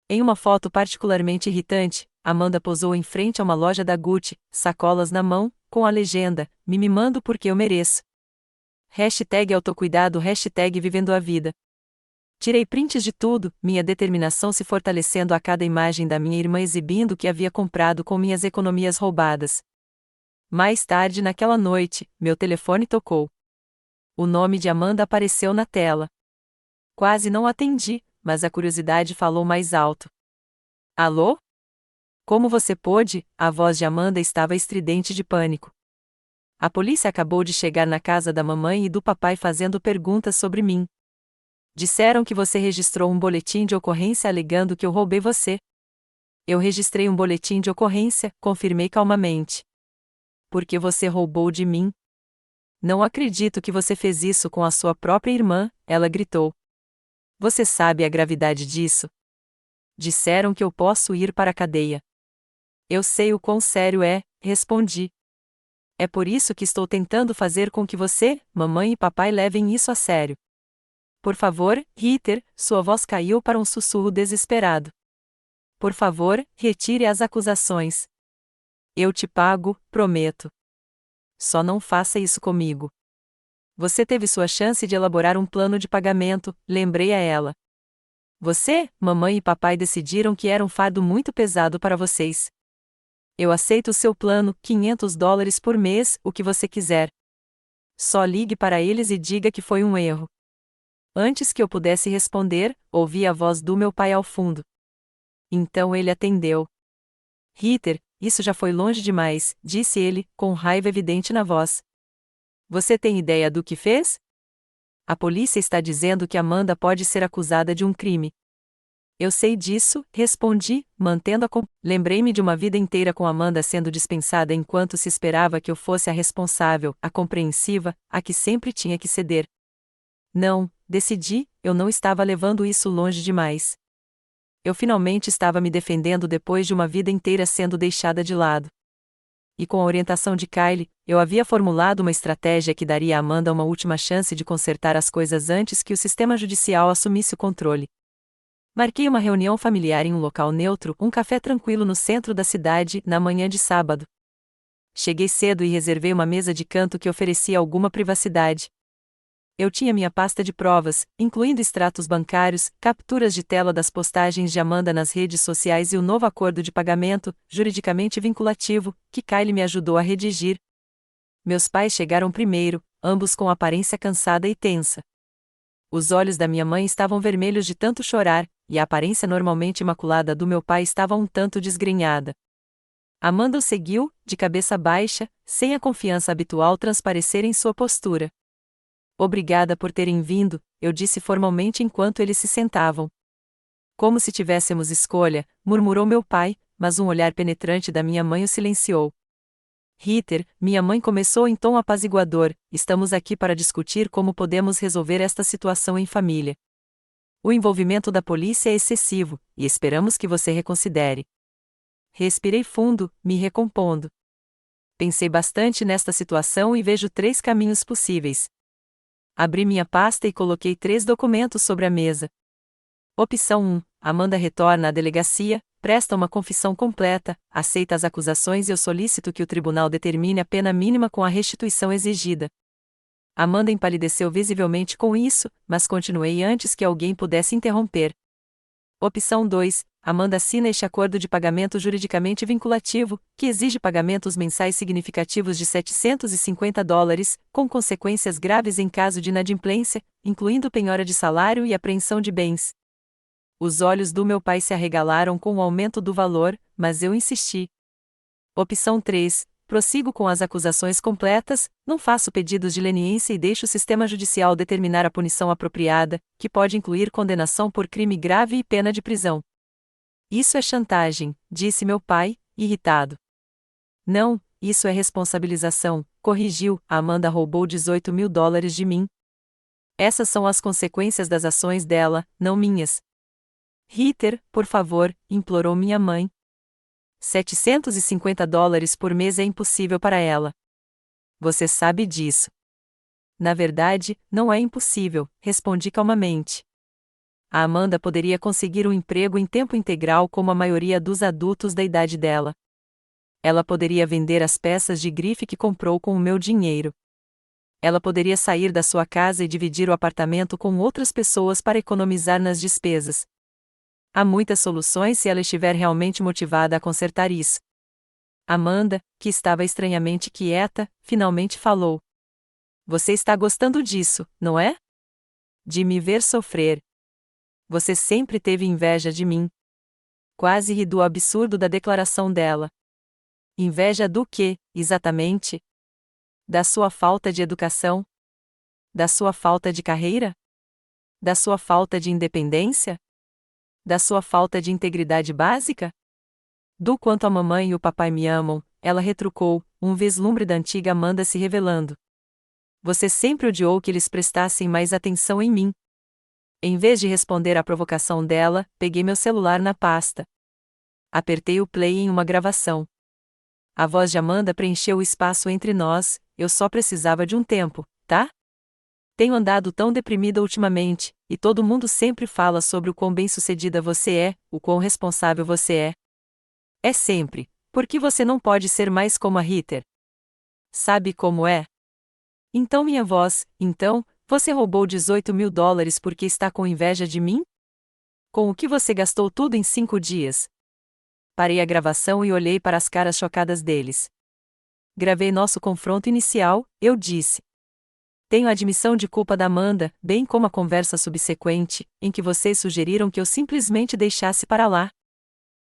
Em uma foto particularmente irritante, Amanda posou em frente a uma loja da Gucci, sacolas na mão, com a legenda, me mimando porque eu mereço. #autocuidado, #vivendo a vida. Tirei prints de tudo, minha determinação se fortalecendo a cada imagem da minha irmã exibindo o que havia comprado com minhas economias roubadas. Mais tarde naquela noite, meu telefone tocou. O nome de Amanda apareceu na tela. Quase não atendi, mas a curiosidade falou mais alto. Alô? Como você pôde? A voz de Amanda estava estridente de pânico. A polícia acabou de chegar na casa da mamãe e do papai fazendo perguntas sobre mim. Disseram que você registrou um boletim de ocorrência alegando que eu roubei você. Eu registrei um boletim de ocorrência, confirmei calmamente. Porque você roubou de mim? Não acredito que você fez isso com a sua própria irmã, ela gritou. Você sabe a gravidade disso? Disseram que eu posso ir para a cadeia. Eu sei o quão sério é, respondi. É por isso que estou tentando fazer com que você, mamãe e papai levem isso a sério. Por favor, Ritter, sua voz caiu para um sussurro desesperado. Por favor, retire as acusações. Eu te pago, prometo. Só não faça isso comigo. Você teve sua chance de elaborar um plano de pagamento, lembrei a ela. Você, mamãe e papai decidiram que era um fardo muito pesado para vocês. Eu aceito o seu plano, $500 por mês, o que você quiser. Só ligue para eles e diga que foi um erro. Antes que eu pudesse responder, ouvi a voz do meu pai ao fundo. Então ele atendeu. Ritter, isso já foi longe demais, disse ele, com raiva evidente na voz. Você tem ideia do que fez? A polícia está dizendo que Amanda pode ser acusada de um crime. Eu sei disso, respondi, mantendo Lembrei-me de uma vida inteira com Amanda sendo dispensada enquanto se esperava que eu fosse a responsável, a compreensiva, a que sempre tinha que ceder. Não, decidi, eu não estava levando isso longe demais. Eu finalmente estava me defendendo depois de uma vida inteira sendo deixada de lado. E com a orientação de Kylie, eu havia formulado uma estratégia que daria a Amanda uma última chance de consertar as coisas antes que o sistema judicial assumisse o controle. Marquei uma reunião familiar em um local neutro, um café tranquilo no centro da cidade, na manhã de sábado. Cheguei cedo e reservei uma mesa de canto que oferecia alguma privacidade. Eu tinha minha pasta de provas, incluindo extratos bancários, capturas de tela das postagens de Amanda nas redes sociais e o novo acordo de pagamento, juridicamente vinculativo, que Kylie me ajudou a redigir. Meus pais chegaram primeiro, ambos com aparência cansada e tensa. Os olhos da minha mãe estavam vermelhos de tanto chorar, e a aparência normalmente imaculada do meu pai estava um tanto desgrenhada. Amanda o seguiu, de cabeça baixa, sem a confiança habitual transparecer em sua postura. Obrigada por terem vindo, eu disse formalmente enquanto eles se sentavam. Como se tivéssemos escolha, murmurou meu pai, mas um olhar penetrante da minha mãe o silenciou. Ritter, minha mãe começou em tom apaziguador, estamos aqui para discutir como podemos resolver esta situação em família. O envolvimento da polícia é excessivo, e esperamos que você reconsidere. Respirei fundo, me recompondo. Pensei bastante nesta situação e vejo 3 caminhos possíveis. Abri minha pasta e coloquei 3 documentos sobre a mesa. Opção 1. Amanda retorna à delegacia, presta uma confissão completa, aceita as acusações e eu solicito que o tribunal determine a pena mínima com a restituição exigida. Amanda empalideceu visivelmente com isso, mas continuei antes que alguém pudesse interromper. Opção 2. Amanda assina este acordo de pagamento juridicamente vinculativo, que exige pagamentos mensais significativos de $750, com consequências graves em caso de inadimplência, incluindo penhora de salário e apreensão de bens. Os olhos do meu pai se arregalaram com o aumento do valor, mas eu insisti. Opção 3. Prossigo com as acusações completas, não faço pedidos de leniência e deixo o sistema judicial determinar a punição apropriada, que pode incluir condenação por crime grave e pena de prisão. Isso é chantagem, disse meu pai, irritado. Não, isso é responsabilização, corrigiu, a Amanda roubou $18.000 de mim. Essas são as consequências das ações dela, não minhas. Ritter, por favor, implorou minha mãe. $750 por mês é impossível para ela. Você sabe disso. Na verdade, não é impossível, respondi calmamente. A Amanda poderia conseguir um emprego em tempo integral como a maioria dos adultos da idade dela. Ela poderia vender as peças de grife que comprou com o meu dinheiro. Ela poderia sair da sua casa e dividir o apartamento com outras pessoas para economizar nas despesas. Há muitas soluções se ela estiver realmente motivada a consertar isso. Amanda, que estava estranhamente quieta, finalmente falou. Você está gostando disso, não é? De me ver sofrer. Você sempre teve inveja de mim. Quase ri do absurdo da declaração dela. Inveja do quê, exatamente? Da sua falta de educação? Da sua falta de carreira? Da sua falta de independência? Da sua falta de integridade básica? Do quanto a mamãe e o papai me amam, ela retrucou, um vislumbre da antiga Amanda se revelando. Você sempre odiou que eles prestassem mais atenção em mim. Em vez de responder à provocação dela, peguei meu celular na pasta. Apertei o play em uma gravação. A voz de Amanda preencheu o espaço entre nós. Eu só precisava de um tempo, tá? Tenho andado tão deprimida ultimamente, e todo mundo sempre fala sobre o quão bem-sucedida você é, o quão responsável você é. É sempre. Por que você não pode ser mais como a Heather? Sabe como é? Então minha voz, então, você roubou $18.000 porque está com inveja de mim? Com o que você gastou tudo em 5 dias? Parei a gravação e olhei para as caras chocadas deles. Gravei nosso confronto inicial, eu disse. Tenho a admissão de culpa da Amanda, bem como a conversa subsequente, em que vocês sugeriram que eu simplesmente deixasse para lá.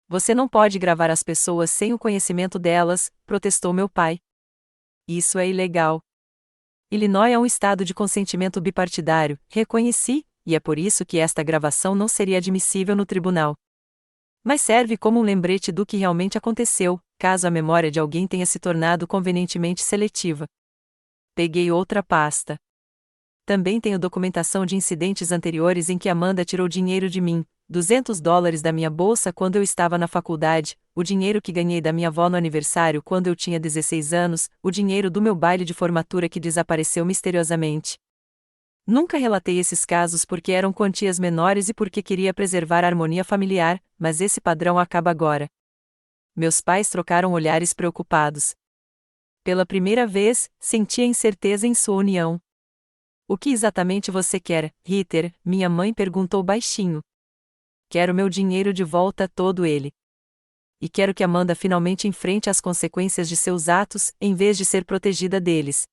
Você não pode gravar as pessoas sem o conhecimento delas, protestou meu pai. Isso é ilegal. Illinois é um estado de consentimento bipartidário, reconheci, e é por isso que esta gravação não seria admissível no tribunal. Mas serve como um lembrete do que realmente aconteceu, caso a memória de alguém tenha se tornado convenientemente seletiva. Peguei outra pasta. Também tenho documentação de incidentes anteriores em que Amanda tirou dinheiro de mim, $200 da minha bolsa quando eu estava na faculdade, o dinheiro que ganhei da minha avó no aniversário quando eu tinha 16 anos, o dinheiro do meu baile de formatura que desapareceu misteriosamente. Nunca relatei esses casos porque eram quantias menores e porque queria preservar a harmonia familiar, mas esse padrão acaba agora. Meus pais trocaram olhares preocupados. Pela primeira vez, senti a incerteza em sua união. O que exatamente você quer, Heather? Minha mãe perguntou baixinho. Quero meu dinheiro de volta, todo ele. E quero que Amanda finalmente enfrente as consequências de seus atos, em vez de ser protegida deles.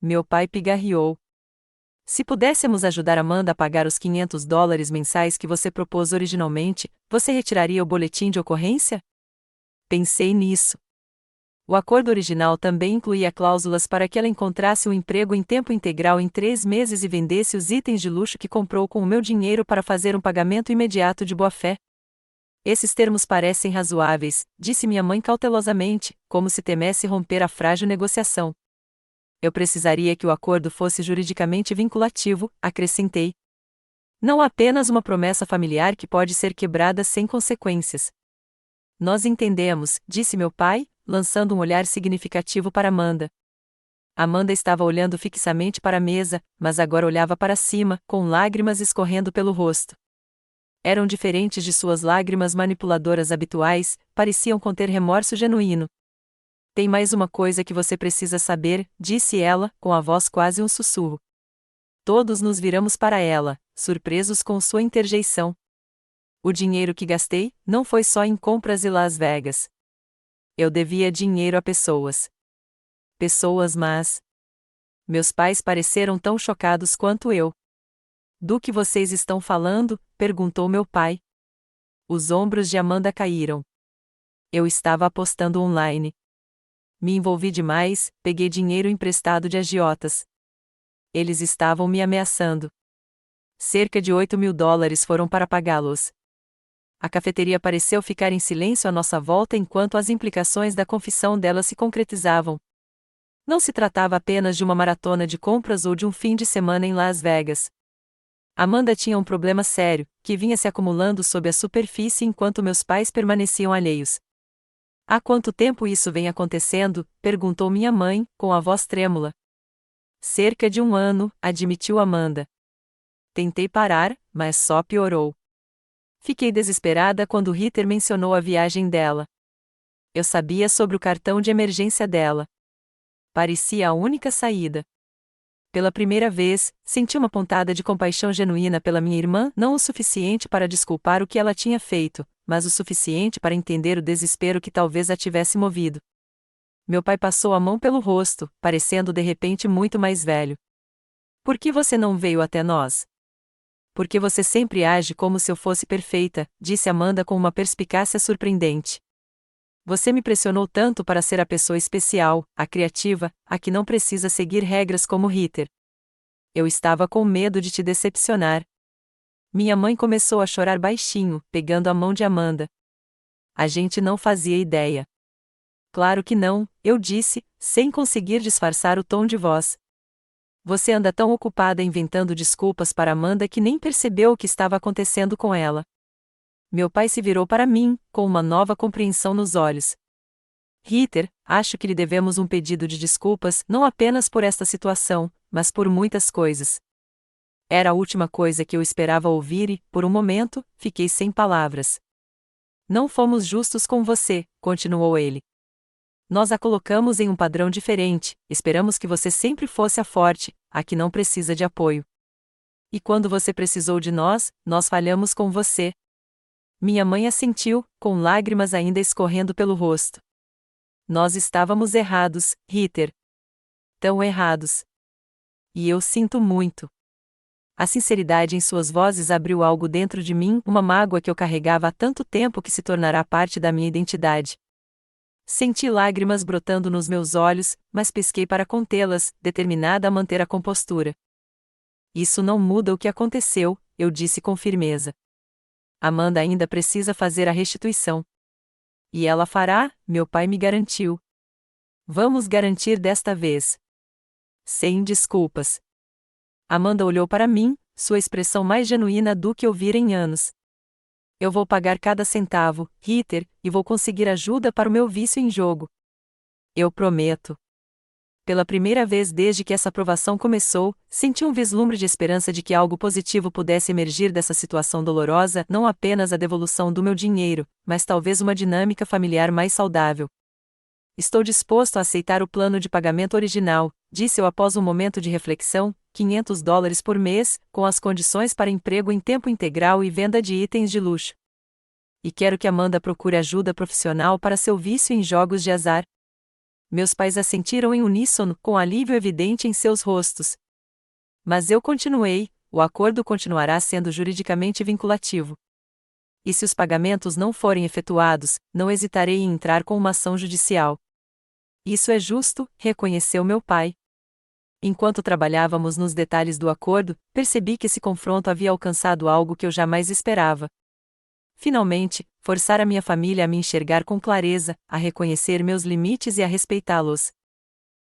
Meu pai pigarreou. Se pudéssemos ajudar Amanda a pagar os $500 mensais que você propôs originalmente, você retiraria o boletim de ocorrência? Pensei nisso. O acordo original também incluía cláusulas para que ela encontrasse um emprego em tempo integral em 3 meses e vendesse os itens de luxo que comprou com o meu dinheiro para fazer um pagamento imediato de boa-fé. Esses termos parecem razoáveis, disse minha mãe cautelosamente, como se temesse romper a frágil negociação. Eu precisaria que o acordo fosse juridicamente vinculativo, acrescentei. Não apenas uma promessa familiar que pode ser quebrada sem consequências. Nós entendemos, disse meu pai, lançando um olhar significativo para Amanda. Amanda estava olhando fixamente para a mesa, mas agora olhava para cima, com lágrimas escorrendo pelo rosto. Eram diferentes de suas lágrimas manipuladoras habituais, pareciam conter remorso genuíno. Tem mais uma coisa que você precisa saber, disse ela, com a voz quase um sussurro. Todos nos viramos para ela, surpresos com sua interjeição. O dinheiro que gastei não foi só em compras e Las Vegas. Eu devia dinheiro a pessoas. Pessoas más. Meus pais pareceram tão chocados quanto eu. Do que vocês estão falando? Perguntou meu pai. Os ombros de Amanda caíram. Eu estava apostando online. Me envolvi demais, peguei dinheiro emprestado de agiotas. Eles estavam me ameaçando. Cerca de $8.000 foram para pagá-los. A cafeteria pareceu ficar em silêncio à nossa volta enquanto as implicações da confissão dela se concretizavam. Não se tratava apenas de uma maratona de compras ou de um fim de semana em Las Vegas. Amanda tinha um problema sério, que vinha se acumulando sob a superfície enquanto meus pais permaneciam alheios. Há quanto tempo isso vem acontecendo? Perguntou minha mãe, com a voz trêmula. Cerca de 1 ano, admitiu Amanda. Tentei parar, mas só piorou. Fiquei desesperada quando Heather mencionou a viagem dela. Eu sabia sobre o cartão de emergência dela. Parecia a única saída. Pela primeira vez, senti uma pontada de compaixão genuína pela minha irmã, não o suficiente para desculpar o que ela tinha feito, mas o suficiente para entender o desespero que talvez a tivesse movido. Meu pai passou a mão pelo rosto, parecendo de repente muito mais velho. Por que você não veio até nós? Porque você sempre age como se eu fosse perfeita, disse Amanda com uma perspicácia surpreendente. Você me pressionou tanto para ser a pessoa especial, a criativa, a que não precisa seguir regras como Heather. Eu estava com medo de te decepcionar. Minha mãe começou a chorar baixinho, pegando a mão de Amanda. A gente não fazia ideia. Claro que não, eu disse, sem conseguir disfarçar o tom de voz. Você anda tão ocupada inventando desculpas para Amanda que nem percebeu o que estava acontecendo com ela. Meu pai se virou para mim, com uma nova compreensão nos olhos. Heather, acho que lhe devemos um pedido de desculpas não apenas por esta situação, mas por muitas coisas. Era a última coisa que eu esperava ouvir e, por um momento, fiquei sem palavras. Não fomos justos com você, continuou ele. Nós a colocamos em um padrão diferente, esperamos que você sempre fosse a forte, a que não precisa de apoio. E quando você precisou de nós, nós falhamos com você. Minha mãe assentiu, com lágrimas ainda escorrendo pelo rosto. Nós estávamos errados, Heather. Tão errados. E eu sinto muito. A sinceridade em suas vozes abriu algo dentro de mim, uma mágoa que eu carregava há tanto tempo que se tornará parte da minha identidade. Senti lágrimas brotando nos meus olhos, mas pesquei para contê-las, determinada a manter a compostura. Isso não muda o que aconteceu, eu disse com firmeza. Amanda ainda precisa fazer a restituição. E ela fará, meu pai me garantiu. Vamos garantir desta vez. Sem desculpas. Amanda olhou para mim, sua expressão mais genuína do que eu vira em anos. Eu vou pagar cada centavo, Heather, e vou conseguir ajuda para o meu vício em jogo. Eu prometo. Pela primeira vez desde que essa aprovação começou, senti um vislumbre de esperança de que algo positivo pudesse emergir dessa situação dolorosa, não apenas a devolução do meu dinheiro, mas talvez uma dinâmica familiar mais saudável. Estou disposto a aceitar o plano de pagamento original, disse eu após um momento de reflexão, $500 por mês, com as condições para emprego em tempo integral e venda de itens de luxo. E quero que Amanda procure ajuda profissional para seu vício em jogos de azar. Meus pais assentiram em uníssono, com alívio evidente em seus rostos. Mas eu continuei, o acordo continuará sendo juridicamente vinculativo. E se os pagamentos não forem efetuados, não hesitarei em entrar com uma ação judicial. Isso é justo, reconheceu meu pai. Enquanto trabalhávamos nos detalhes do acordo, percebi que esse confronto havia alcançado algo que eu jamais esperava. Finalmente, forçar a minha família a me enxergar com clareza, a reconhecer meus limites e a respeitá-los.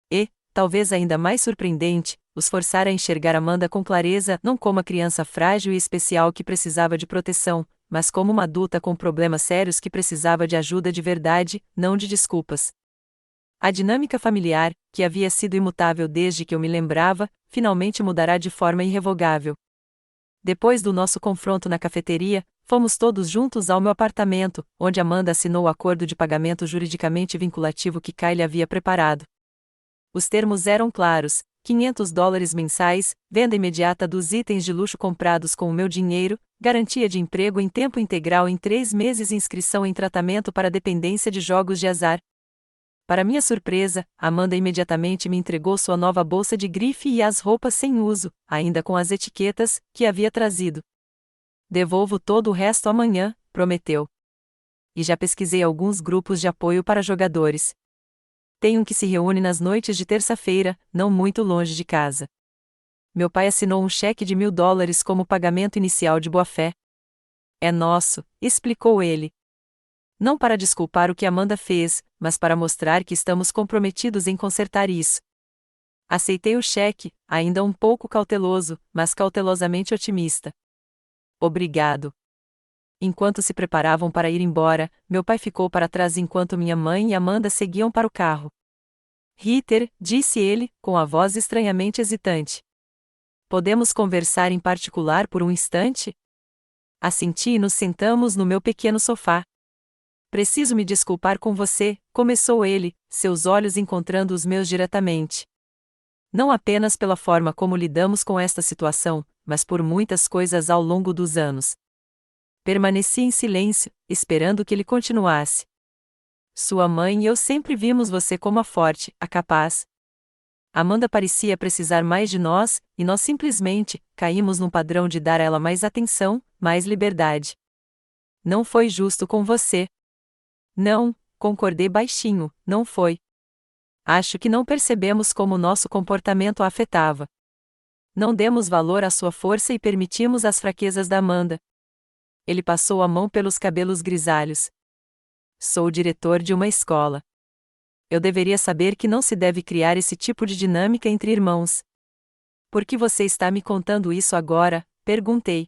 E, talvez ainda mais surpreendente, os forçar a enxergar Amanda com clareza não como a criança frágil e especial que precisava de proteção, mas como uma adulta com problemas sérios que precisava de ajuda de verdade, não de desculpas. A dinâmica familiar, que havia sido imutável desde que eu me lembrava, finalmente mudará de forma irrevogável. Depois do nosso confronto na cafeteria, fomos todos juntos ao meu apartamento, onde Amanda assinou o acordo de pagamento juridicamente vinculativo que Kyle havia preparado. Os termos eram claros: $500 mensais, venda imediata dos itens de luxo comprados com o meu dinheiro, garantia de emprego em tempo integral em 3 meses e inscrição em tratamento para dependência de jogos de azar. Para minha surpresa, Amanda imediatamente me entregou sua nova bolsa de grife e as roupas sem uso, ainda com as etiquetas, que havia trazido. Devolvo todo o resto amanhã, prometeu. E já pesquisei alguns grupos de apoio para jogadores. Tem um que se reúne nas noites de terça-feira, não muito longe de casa. Meu pai assinou um cheque de $1.000 como pagamento inicial de boa-fé. É nosso, explicou ele. Não para desculpar o que Amanda fez, mas para mostrar que estamos comprometidos em consertar isso. Aceitei o cheque, ainda um pouco cauteloso, mas cautelosamente otimista. Obrigado. Enquanto se preparavam para ir embora, meu pai ficou para trás enquanto minha mãe e Amanda seguiam para o carro. Heather, disse ele, com a voz estranhamente hesitante. Podemos conversar em particular por um instante? Assenti e nos sentamos no meu pequeno sofá. Preciso me desculpar com você, começou ele, seus olhos encontrando os meus diretamente. Não apenas pela forma como lidamos com esta situação, mas por muitas coisas ao longo dos anos. Permaneci em silêncio, esperando que ele continuasse. Sua mãe e eu sempre vimos você como a forte, a capaz. Amanda parecia precisar mais de nós, e nós simplesmente caímos num padrão de dar a ela mais atenção, mais liberdade. Não foi justo com você. Não, concordei baixinho, não foi. Acho que não percebemos como nosso comportamento a afetava. Não demos valor à sua força e permitimos as fraquezas da Amanda. Ele passou a mão pelos cabelos grisalhos. Sou diretor de uma escola. Eu deveria saber que não se deve criar esse tipo de dinâmica entre irmãos. Por que você está me contando isso agora? Perguntei.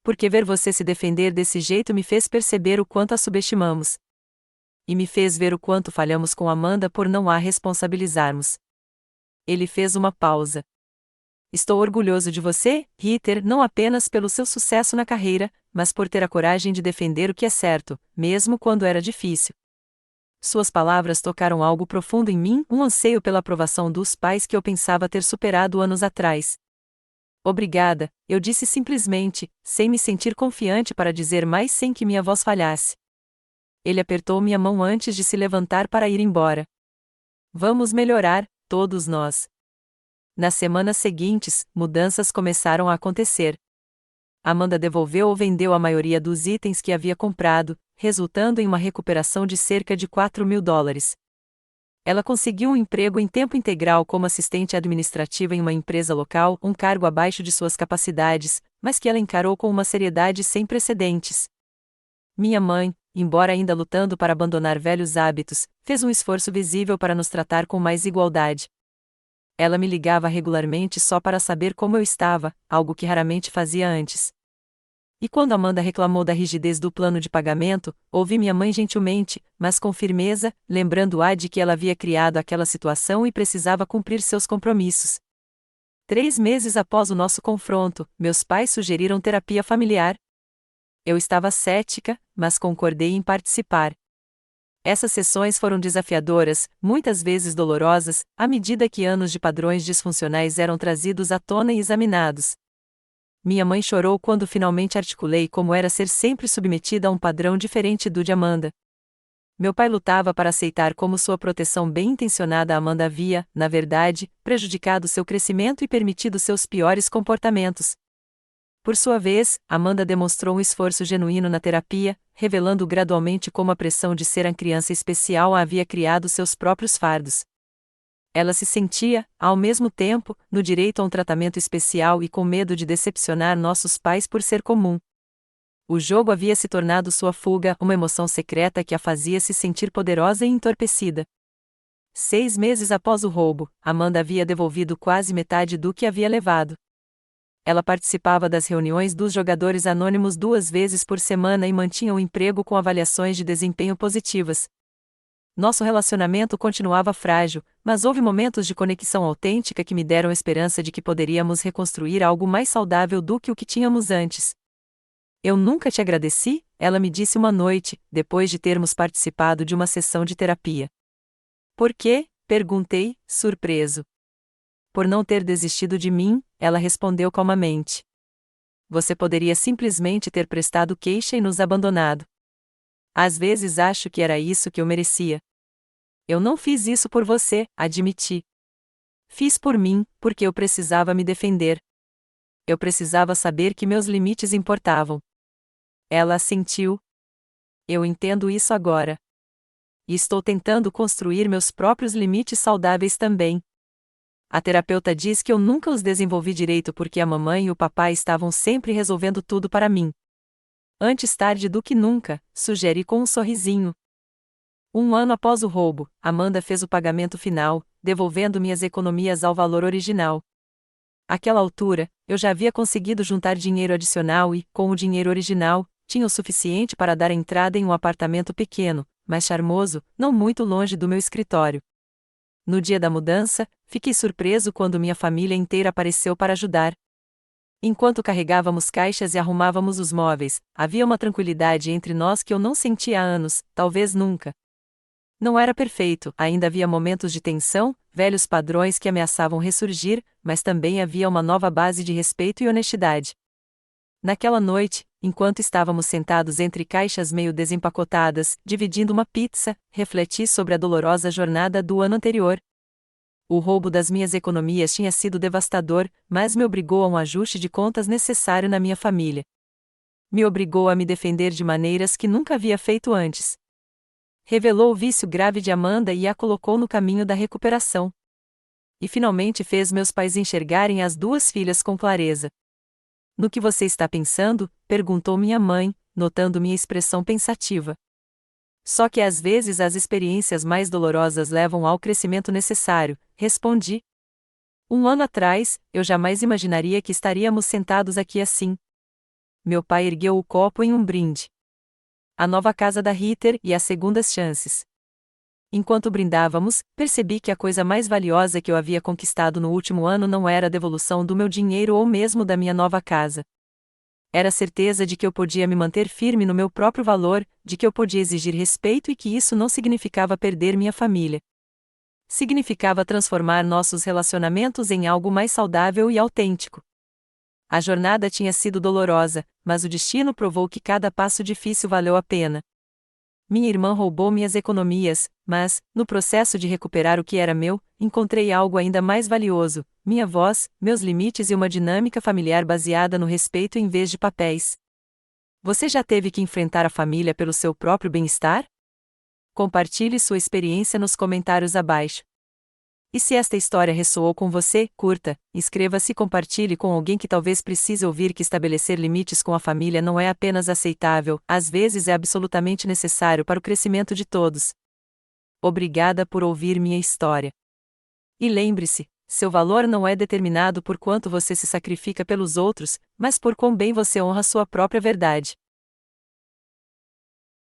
Porque ver você se defender desse jeito me fez perceber o quanto a subestimamos. E me fez ver o quanto falhamos com Amanda por não a responsabilizarmos. Ele fez uma pausa. Estou orgulhoso de você, Ritter, não apenas pelo seu sucesso na carreira, mas por ter a coragem de defender o que é certo, mesmo quando era difícil. Suas palavras tocaram algo profundo em mim, um anseio pela aprovação dos pais que eu pensava ter superado anos atrás. Obrigada, eu disse simplesmente, sem me sentir confiante para dizer mais sem que minha voz falhasse. Ele apertou minha mão antes de se levantar para ir embora. Vamos melhorar, todos nós. Nas semanas seguintes, mudanças começaram a acontecer. Amanda devolveu ou vendeu a maioria dos itens que havia comprado, resultando em uma recuperação de cerca de $4.000. Ela conseguiu um emprego em tempo integral como assistente administrativa em uma empresa local, um cargo abaixo de suas capacidades, mas que ela encarou com uma seriedade sem precedentes. Minha mãe, embora ainda lutando para abandonar velhos hábitos, fez um esforço visível para nos tratar com mais igualdade. Ela me ligava regularmente só para saber como eu estava, algo que raramente fazia antes. E quando Amanda reclamou da rigidez do plano de pagamento, ouvi minha mãe gentilmente, mas com firmeza, lembrando-a de que ela havia criado aquela situação e precisava cumprir seus compromissos. 3 meses após o nosso confronto, meus pais sugeriram terapia familiar. Eu estava cética, mas concordei em participar. Essas sessões foram desafiadoras, muitas vezes dolorosas, à medida que anos de padrões disfuncionais eram trazidos à tona e examinados. Minha mãe chorou quando finalmente articulei como era ser sempre submetida a um padrão diferente do de Amanda. Meu pai lutava para aceitar como sua proteção bem-intencionada a Amanda havia, na verdade, prejudicado seu crescimento e permitido seus piores comportamentos. Por sua vez, Amanda demonstrou um esforço genuíno na terapia, revelando gradualmente como a pressão de ser a criança especial a havia criado seus próprios fardos. Ela se sentia, ao mesmo tempo, no direito a um tratamento especial e com medo de decepcionar nossos pais por ser comum. O jogo havia se tornado sua fuga, uma emoção secreta que a fazia se sentir poderosa e entorpecida. 6 meses após o roubo, Amanda havia devolvido quase metade do que havia levado. Ela participava das reuniões dos jogadores anônimos 2 vezes por semana e mantinha um emprego com avaliações de desempenho positivas. Nosso relacionamento continuava frágil, mas houve momentos de conexão autêntica que me deram esperança de que poderíamos reconstruir algo mais saudável do que o que tínhamos antes. Eu nunca te agradeci, ela me disse uma noite, depois de termos participado de uma sessão de terapia. Por quê? Perguntei, surpreso. Por não ter desistido de mim, ela respondeu calmamente. Você poderia simplesmente ter prestado queixa e nos abandonado. Às vezes acho que era isso que eu merecia. Eu não fiz isso por você, admiti. Fiz por mim, porque eu precisava me defender. Eu precisava saber que meus limites importavam. Ela assentiu. Eu entendo isso agora. E estou tentando construir meus próprios limites saudáveis também. A terapeuta diz que eu nunca os desenvolvi direito porque a mamãe e o papai estavam sempre resolvendo tudo para mim. Antes tarde do que nunca, sugeri com um sorrisinho. 1 ano após o roubo, Amanda fez o pagamento final, devolvendo minhas economias ao valor original. Àquela altura, eu já havia conseguido juntar dinheiro adicional e, com o dinheiro original, tinha o suficiente para dar entrada em um apartamento pequeno, mas charmoso, não muito longe do meu escritório. No dia da mudança, fiquei surpreso quando minha família inteira apareceu para ajudar. Enquanto carregávamos caixas e arrumávamos os móveis, havia uma tranquilidade entre nós que eu não sentia há anos, talvez nunca. Não era perfeito, ainda havia momentos de tensão, velhos padrões que ameaçavam ressurgir, mas também havia uma nova base de respeito e honestidade. Naquela noite, enquanto estávamos sentados entre caixas meio desempacotadas, dividindo uma pizza, refleti sobre a dolorosa jornada do ano anterior. O roubo das minhas economias tinha sido devastador, mas me obrigou a um ajuste de contas necessário na minha família. Me obrigou a me defender de maneiras que nunca havia feito antes. Revelou o vício grave de Amanda e a colocou no caminho da recuperação. E finalmente fez meus pais enxergarem as 2 filhas com clareza. No que você está pensando? Perguntou minha mãe, notando minha expressão pensativa. Só que às vezes as experiências mais dolorosas levam ao crescimento necessário, respondi. Um ano atrás, eu jamais imaginaria que estaríamos sentados aqui assim. Meu pai ergueu o copo em um brinde. A nova casa da Ritter e as segundas chances. Enquanto brindávamos, percebi que a coisa mais valiosa que eu havia conquistado no último ano não era a devolução do meu dinheiro ou mesmo da minha nova casa. Era a certeza de que eu podia me manter firme no meu próprio valor, de que eu podia exigir respeito e que isso não significava perder minha família. Significava transformar nossos relacionamentos em algo mais saudável e autêntico. A jornada tinha sido dolorosa, mas o destino provou que cada passo difícil valeu a pena. Minha irmã roubou minhas economias, mas, no processo de recuperar o que era meu, encontrei algo ainda mais valioso: minha voz, meus limites e uma dinâmica familiar baseada no respeito em vez de papéis. Você já teve que enfrentar a família pelo seu próprio bem-estar? Compartilhe sua experiência nos comentários abaixo. E se esta história ressoou com você, curta, inscreva-se e compartilhe com alguém que talvez precise ouvir que estabelecer limites com a família não é apenas aceitável, às vezes é absolutamente necessário para o crescimento de todos. Obrigada por ouvir minha história. E lembre-se, seu valor não é determinado por quanto você se sacrifica pelos outros, mas por quão bem você honra sua própria verdade.